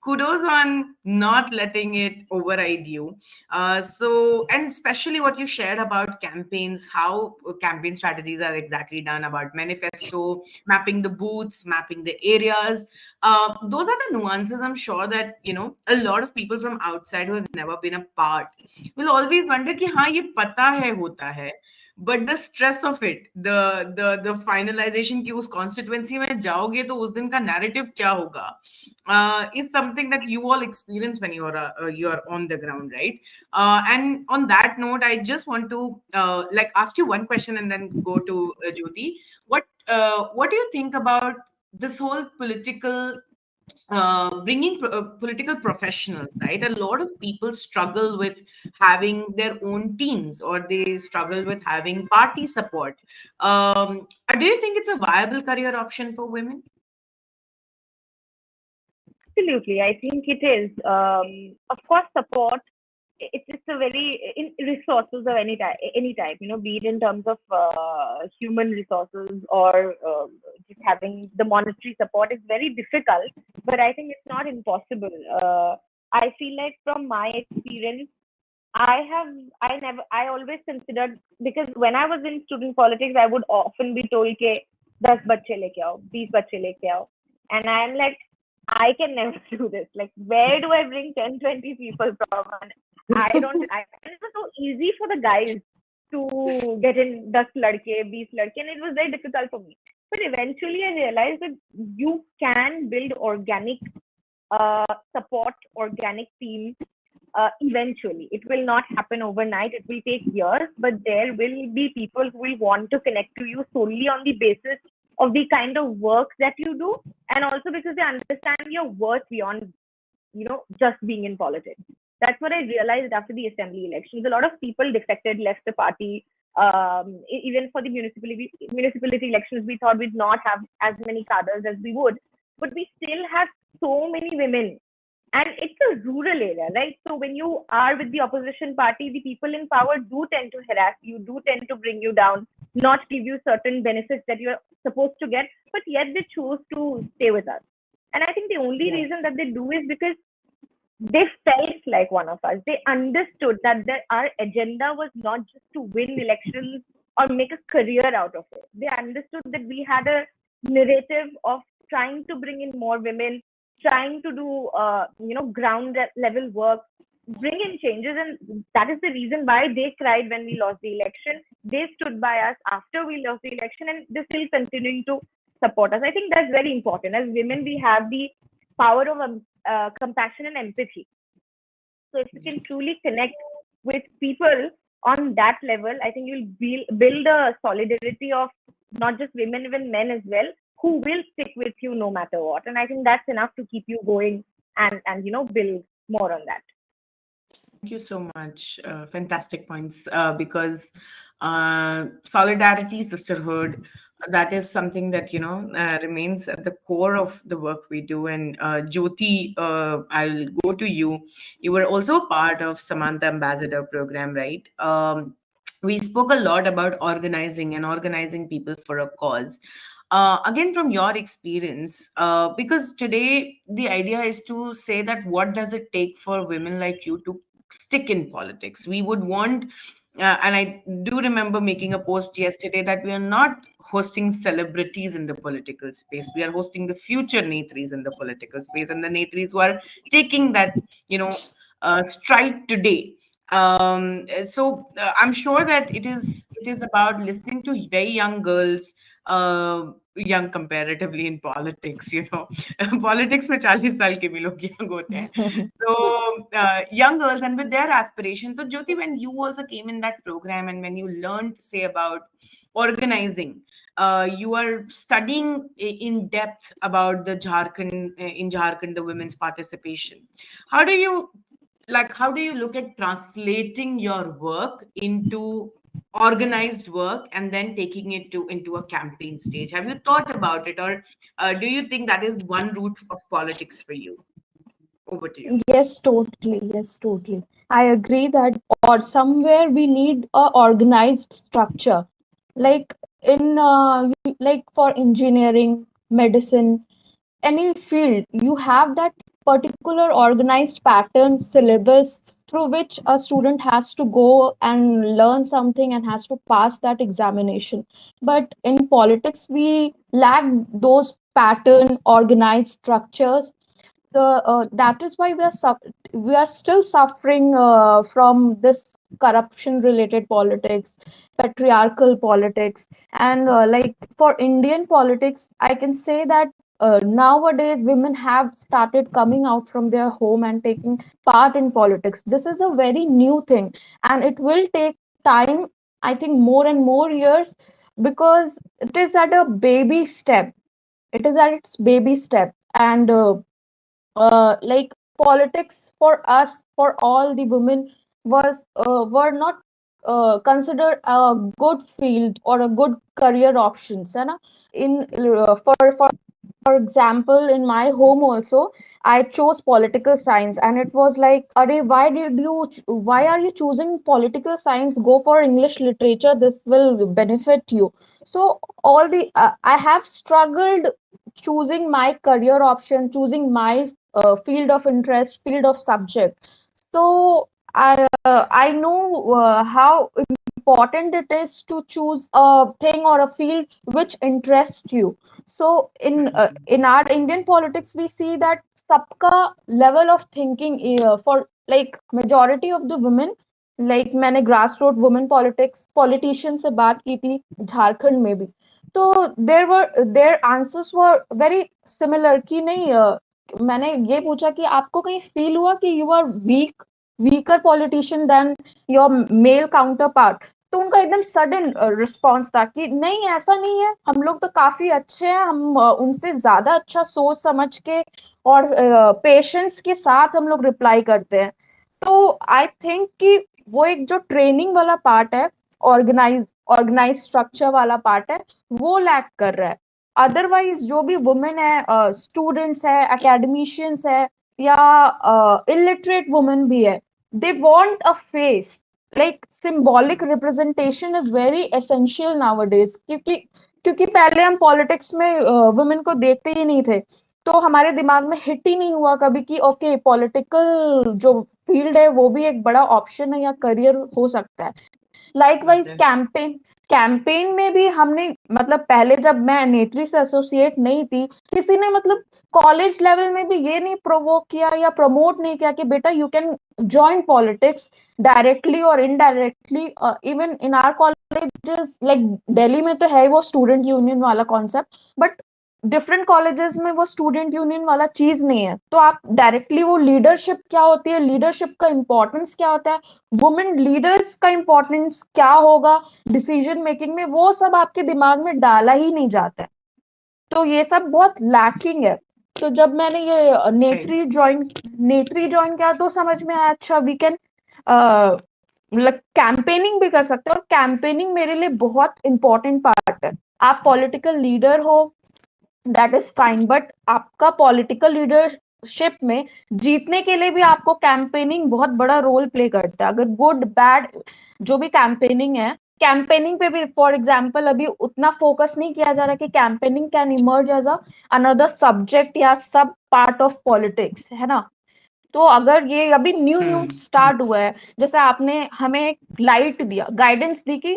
kudos on not letting it override you. And especially what you shared about campaigns, how campaign strategies are exactly done, about manifesto, mapping the booths, mapping the areas. Those are the nuances, I'm sure, that, a lot of people from outside who have never been a part will always wonder कि हाँ ये पता है होता है, but the stress of it, the finalization कि उस constituency में जाओगे तो उस दिन का narrative क्या होगा, is something that you all experience when you're on the ground, right? And on that note, I just want to ask you one question and then go to Jyoti. What do you think about this whole political bringing political professionals, right? A lot of people struggle with having their own teams, or they struggle with having party support. Do you think it's a viable career option for women? Absolutely, I think it is. Of course, support. It's a very in resources of any type. Be it in terms of human resources or just having the monetary support is very difficult. But I think it's not impossible. I feel like from my experience, I always considered, because when I was in student politics, I would often be told ke 10 बच्चे लेके आओ, 20 बच्चे लेके आओ, and I'm like, I can never do this. Like, where do I bring 10, 20 people from? And it was so easy for the guys to get in 10 ladke, 20 ladke, and it was very difficult for me. But eventually I realized that you can build organic support, organic team. Eventually, it will not happen overnight. It will take years, but there will be people who will want to connect to you solely on the basis of the kind of work that you do, and also because they understand your worth beyond, just being in politics. That's what I realized after the assembly elections. A lot of people defected, left the party. Even for the municipality elections, we thought we'd not have as many cadres as we would, but we still have so many women, and it's a rural area, right? So when you are with the opposition party, the people in power do tend to harass you, do tend to bring you down, not give you certain benefits that you're supposed to get, but yet they choose to stay with us. And I think the only reason that they do is because they felt like one of us. They understood that our agenda was not just to win elections or make a career out of it. They understood that we had a narrative of trying to bring in more women, trying to do ground level work, bring in changes, and that is the reason why they cried when we lost the election. They stood by us after we lost the election, and they're still continuing to support us. I think that's very important. As women, we have the power of compassion and empathy. So if you can truly connect with people on that level, I think you'll build a solidarity of not just women, even men as well, who will stick with you no matter what. And I think that's enough to keep you going and build more on that. Thank you so much. Fantastic points. Because solidarity, sisterhood, that is something that remains at the core of the work we do. And Jyoti, I'll go to you. You were also a part of Samantha Ambassador program, right? We spoke a lot about organizing people for a cause. Again, from your experience, because today the idea is to say that what does it take for women like you to stick in politics? We would want and I do remember making a post yesterday that we are not hosting celebrities in the political space. We are hosting the future Netris in the political space, and the Netris who are taking that, stride today. I'm sure that it is about listening to very young girls, young comparatively in politics. Politics में 40 साल के भी लोग young होते हैं. So young girls and with their aspirations. So Jyoti, when you also came in that program and when you learned, say, about organizing, you are studying in depth about the Jharkhand, the women's participation. How do you how do you look at translating your work into organized work and then taking it to into a campaign stage? Have you thought about it, or do you think that is one route of politics for you? Over to you. Yes, totally. Yes, totally. I agree that, or somewhere we need a organized structure. Like in, like for engineering, medicine, any field, you have that particular organized pattern syllabus through which a student has to go and learn something and has to pass that examination. But in politics, we lack those pattern organized structures. That is why we are still suffering from this corruption related politics, patriarchal politics. And like for Indian politics, I can say that nowadays women have started coming out from their home and taking part in politics. This is a very new thing, and it will take time, I think more and more years, because it is at a baby step. It is at its baby step. And like politics for us, for all the women, was were not considered a good field or a good career options, है ना? In for example, in my home also, I chose political science, and it was like, Are, why are you choosing political science? Go for English literature, this will benefit you. So all the I have struggled choosing my career option, choosing my field of interest, field of subject. So I know how important it is to choose a thing or a field which interests you. So in our Indian politics, we see that सबका level of thinking for like majority of the women, like मैंने grassroots women politics politician से बात की थी झारखंड में भी, तो their answers were very similar कि नहीं, मैंने ये पूछा कि आपको कहीं फील हुआ कि you are weaker politician than your male counterpart? तो उनका एकदम सडन रिस्पॉन्स था कि नहीं, ऐसा नहीं है, हम लोग तो काफी अच्छे हैं, हम उनसे ज्यादा अच्छा सोच समझ के और पेशेंस के साथ हम लोग रिप्लाई करते हैं. तो आई थिंक कि वो एक जो ट्रेनिंग वाला पार्ट है, ऑर्गेनाइज स्ट्रक्चर वाला पार्ट है, वो लैक कर रहा है. अदरवाइज जो भी वुमेन है, स्टूडेंट्स है, एकेडमिशियंस है, या इलिटरेट वुमेन भी है, they want a face. Like symbolic representation is very essential nowadays, क्योंकि पहले हम पॉलिटिक्स में वुमेन को देखते ही नहीं थे, तो हमारे दिमाग में हिट ही नहीं हुआ कभी कि ओके, पॉलिटिकल जो फील्ड है वो भी एक बड़ा ऑप्शन है या करियर हो सकता है. लाइकवाइज कैंपेन में भी हमने, मतलब पहले जब मैं नेत्री से एसोसिएट नहीं थी, किसी ने मतलब कॉलेज लेवल में भी ये नहीं प्रोवोक किया या प्रमोट नहीं किया कि बेटा you can join politics directly और indirectly. Even in our colleges, like Delhi में तो है वो स्टूडेंट यूनियन वाला कॉन्सेप्ट, बट डिफरेंट कॉलेजेस में वो स्टूडेंट यूनियन वाला चीज नहीं है. तो आप डायरेक्टली वो लीडरशिप क्या होती है, लीडरशिप का इंपॉर्टेंस क्या होता है, वुमेन लीडर्स का इंपॉर्टेंस क्या होगा डिसीजन मेकिंग में, वो सब आपके दिमाग में डाला ही नहीं जाता है. तो ये सब बहुत लैकिंग है. तो जब मैंने ये नेत्री ज्वाइन किया तो समझ में आया, अच्छा वी कैन कैंपेनिंग भी कर सकते हैं, और कैंपेनिंग मेरे लिए बहुत इंपॉर्टेंट पार्ट है. आप पॉलिटिकल लीडर हो, दैट इज फाइन, बट आपका पॉलिटिकल लीडरशिप में जीतने के लिए भी आपको कैंपेनिंग बहुत बड़ा रोल प्ले करता है. अगर गुड बैड जो भी कैंपेनिंग है, कैंपेनिंग पे भी फॉर एग्जांपल अभी उतना फोकस नहीं किया जा रहा कि campaigning can emerge as another subject या सब पार्ट ऑफ पॉलिटिक्स, है ना? तो अगर ये अभी न्यू स्टार्ट हुआ है, जैसे आपने हमें एक लाइट दिया, गाइडेंस दी कि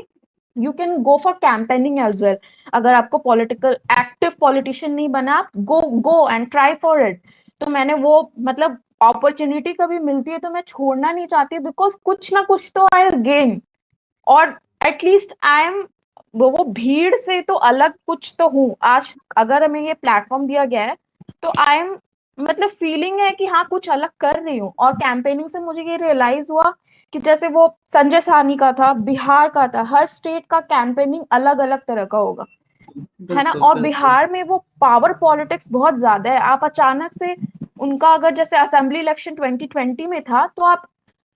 you can go for campaigning as well, अगर आपको पॉलिटिकल एक्टिव पॉलिटिशियन नहीं बना, आप go and try for it. तो मैंने वो मतलब अपॉर्चुनिटी कभी मिलती है तो मैं छोड़ना नहीं चाहती, बिकॉज कुछ ना कुछ तो आई गेन, और एटलीस्ट आई एम वो भीड़ से तो अलग कुछ तो हूँ। आज अगर हमें ये प्लेटफॉर्म दिया गया है तो आई एम मतलब फीलिंग है कि हाँ कुछ अलग कर रही हूँ। और कैंपेनिंग से मुझे ये रियलाइज हुआ कि जैसे वो संजय साहनी का था, बिहार का था, हर स्टेट का कैंपेनिंग अलग अलग तरह का होगा, है ना। और बिहार में वो पावर पॉलिटिक्स बहुत ज्यादा है। आप अचानक से उनका अगर जैसे असेंबली इलेक्शन 2020 में था, तो आप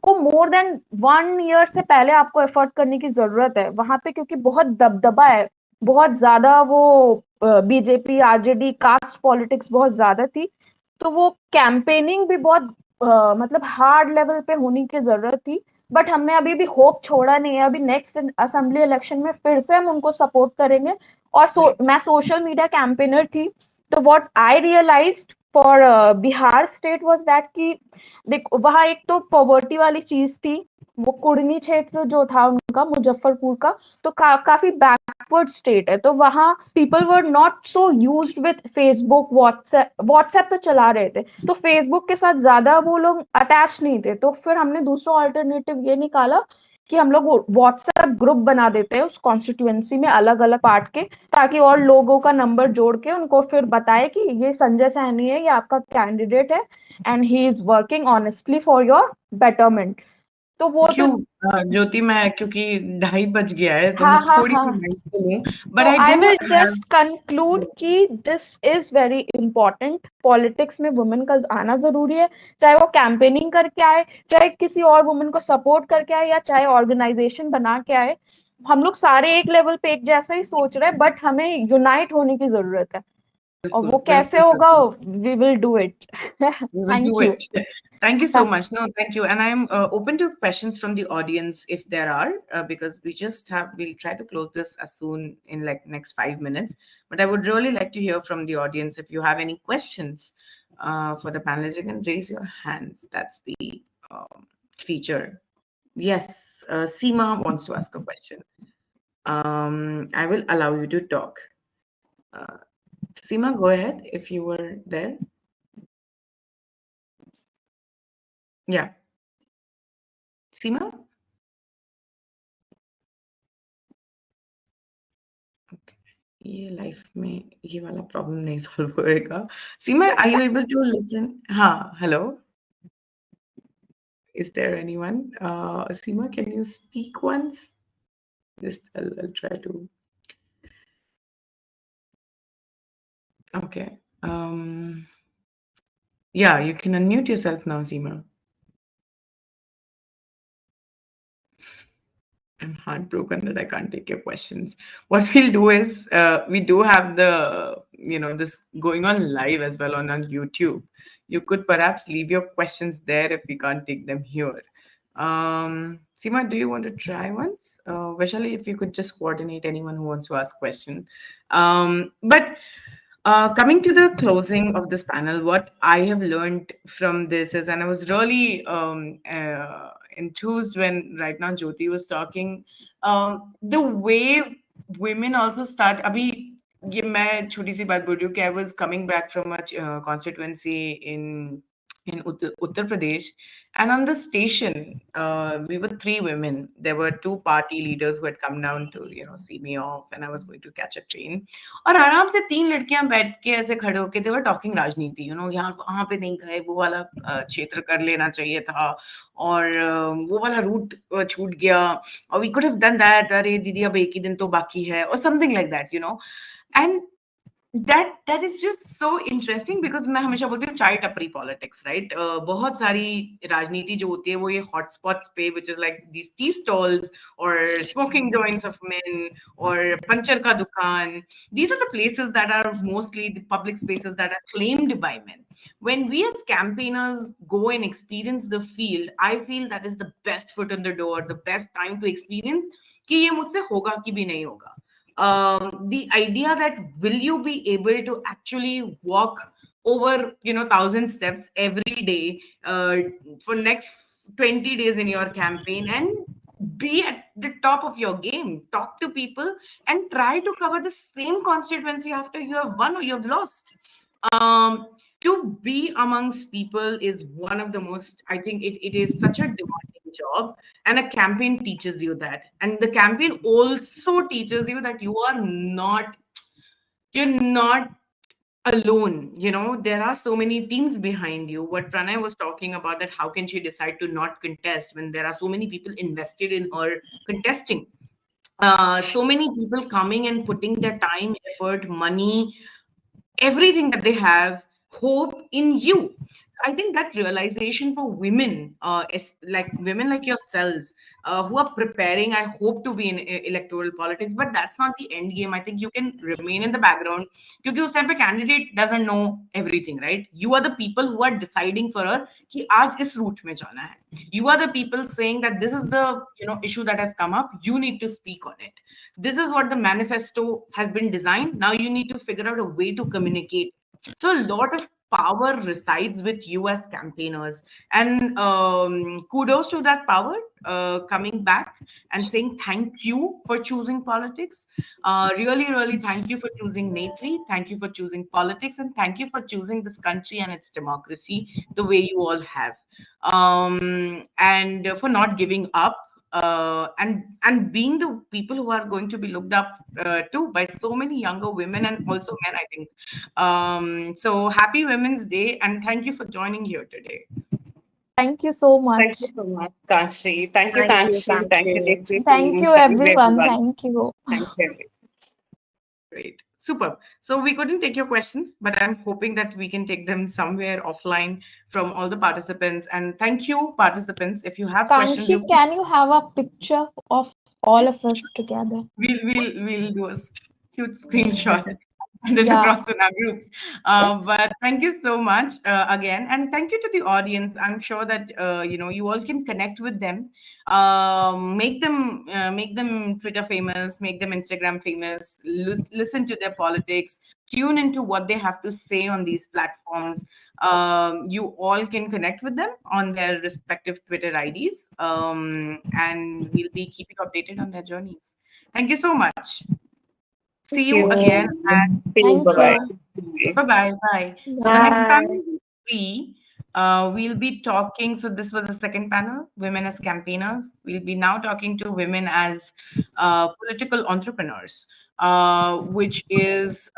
को मोर देन 1 ईयर से पहले आपको एफर्ट करने की जरूरत है वहां पे, क्योंकि बहुत दबदबा है, बहुत ज्यादा वो बीजेपी आरजेडी कास्ट पॉलिटिक्स बहुत ज्यादा थी। तो वो कैंपेनिंग भी बहुत मतलब हार्ड लेवल पे होने की जरूरत थी। बट हमने अभी भी होप छोड़ा नहीं है, अभी नेक्स्ट असेंबली इलेक्शन में फिर से हम उनको सपोर्ट करेंगे। और मैं सोशल मीडिया कैंपेनर थी, तो what I realised for Bihar state was that कि देख वहां एक तो पॉवर्टी वाली चीज थी, वो कुर्मी क्षेत्र जो था उनका मुजफ्फरपुर का, तो काफी बैकवर्ड स्टेट है। तो वहां people were not so used with Facebook, WhatsApp तो चला रहे थे, तो फेसबुक के साथ ज्यादा वो लोग अटैच नहीं थे। तो फिर हमने दूसरा ऑल्टरनेटिव ये निकाला कि हम लोग व्हाट्सएप ग्रुप बना देते हैं उस कॉन्स्टिट्यूएंसी में अलग अलग पार्ट के, ताकि और लोगों का नंबर जोड़ के उनको फिर बताए कि ये संजय सहनी है, ये आपका कैंडिडेट है, and he is working honestly for your betterment. तो वो क्यों ज्योति, मैं क्योंकि 2:30 बज गया है तो मैं हाँ थोड़ी सी mindful हूँ, but तो I I do will have just conclude कि this is very important, politics में वुमेन का आना जरूरी है, चाहे वो कैंपेनिंग करके आए, चाहे किसी और वुमेन को सपोर्ट करके आए, या चाहे ऑर्गेनाइजेशन बना के आए। हम लोग सारे एक लेवल पे एक जैसा ही सोच रहे हैं, बट हमें यूनाइट होने की जरूरत है, और वो कैसे होगा, we will do it. We will thank do you. it. Thank you so much. No, thank you. And I'm open to questions from the audience if there are, because we'll try to close this as soon in like next 5 minutes. But I would really like to hear from the audience if you have any questions for the panelists. You can raise your hands. That's the feature. Yes, Seema wants to ask a question. I will allow you to talk. Seema, go ahead if you were there. Yeah. Seema? ये life में ये वाला problem नहीं solve होएगा। Seema, are you able to listen? हाँ, hello. Is there anyone? Seema, can you speak once? Just I'll try to. Okay. Yeah, you can unmute yourself now, Seema. I'm heartbroken that I can't take your questions. What we'll do is we do have this going on live as well on YouTube. You could perhaps leave your questions there if we can't take them here. Seema, do you want to try once? Vaishali, if you could just coordinate anyone who wants to ask question. But coming to the closing of this panel, what I have learned from this is, and I was really enthused when right now Jyoti was talking, the way women also start. अभी ये मैं छोटी सी बात बोल रही हूँ कि I was coming back from a constituency in Uttar Pradesh, and on the station, we were 3 women. There were 2 party leaders who had come down to see me off, and I was going to catch a train. और आराम से 3 लड़कियां बैठ के ऐसे खड़े होके they were talking राजनीति, यहाँ वहां पे नहीं गए, वो वाला क्षेत्र कर लेना चाहिए था, और वो वाला रूट छूट गया, और we could have done that. अरे दीदी अब एक ही दिन तो बाकी है, or something like that. And that is just so interesting because मैं हमेशा बोलती हूँ चाय टपरी पॉलिटिक्स, राइट? बहुत सारी राजनीति जो होती है वो ये हॉटस्पॉट्स पे, which is like these tea stalls or smoking joints of men or puncture का दुकान, these are the places that are mostly the public spaces that are claimed by men. When we as campaigners go and experience the field, I feel that is the best foot in the door, the best time to experience कि ये मुझसे होगा कि भी नहीं होगा. The idea that will you be able to actually walk over 1,000 steps every day for next 20 days in your campaign, and be at the top of your game. Talk to people and try to cover the same constituency after you have won or you have lost. To be amongst people is one of the most, I think it is such a demanding job, and a campaign teaches you that, and the campaign also teaches you that you're not alone. There are so many teams behind you. What Pranay was talking about, that how can she decide to not contest when there are so many people invested in her contesting, so many people coming and putting their time, effort, money, everything that they have, hope in you. I think that realization for women, is like women like yourselves, who are preparing, I hope to be in electoral politics, but that's not the end game. I think you can remain in the background, because उस time पे candidate doesn't know everything, right? You are the people who are deciding for her कि आज इस route में जाना है. You are the people saying that this is the issue that has come up. You need to speak on it. This is what the manifesto has been designed. Now you need to figure out a way to communicate. So a lot of power resides with you as campaigners, and kudos to that power, coming back and saying thank you for choosing politics. Really, really thank you for choosing NETRI. Thank you for choosing politics, and thank you for choosing this country and its democracy the way you all have, and for not giving up, and being the people who are going to be looked up to by so many younger women and also men, I think. So happy Women's Day, and thank you for joining here today. Thank you so Thank much. you so much, Kanshi. Thank you, Thank you, Kanshi. Thank you, Kanshi. Nitri. Thank you, Thank you, everyone. everyone. Thank you. Thank you. Great. Super. So we couldn't take your questions, but I'm hoping that we can take them somewhere offline from all the participants. And thank you, participants. If you have questions, Kanshi, can you have a picture of all of us together? we'll do a cute screenshot and then Yeah. across in our groups. But thank you so much again, and thank you to the audience. I'm sure that you all can connect with them, make them Twitter famous, make them Instagram famous. Listen to their politics, tune into what they have to say on these platforms. You all can connect with them on their respective Twitter IDs, and we'll be keeping updated on their journeys. Thank you so much. See Thank you you. again. See you. Thank Bye-bye. you. Bye-bye. Bye. So the next Bye. panel Bye. will be, we'll be talking. So this was the second panel, women as campaigners. We'll be now talking to women as political entrepreneurs, which is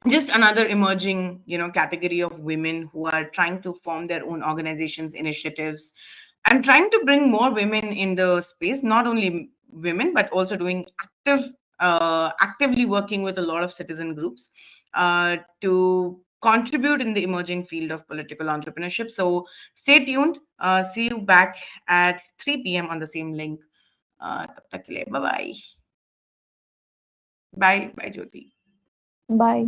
just another emerging, category of women who are trying to form their own organizations, initiatives, and trying to bring more women in the space. Not only women, but also doing actively working with a lot of citizen groups to contribute in the emerging field of political entrepreneurship. So stay tuned. See you back at 3 p.m. on the same link. तब तक के लिए bye bye. Bye bye Jyoti. Bye.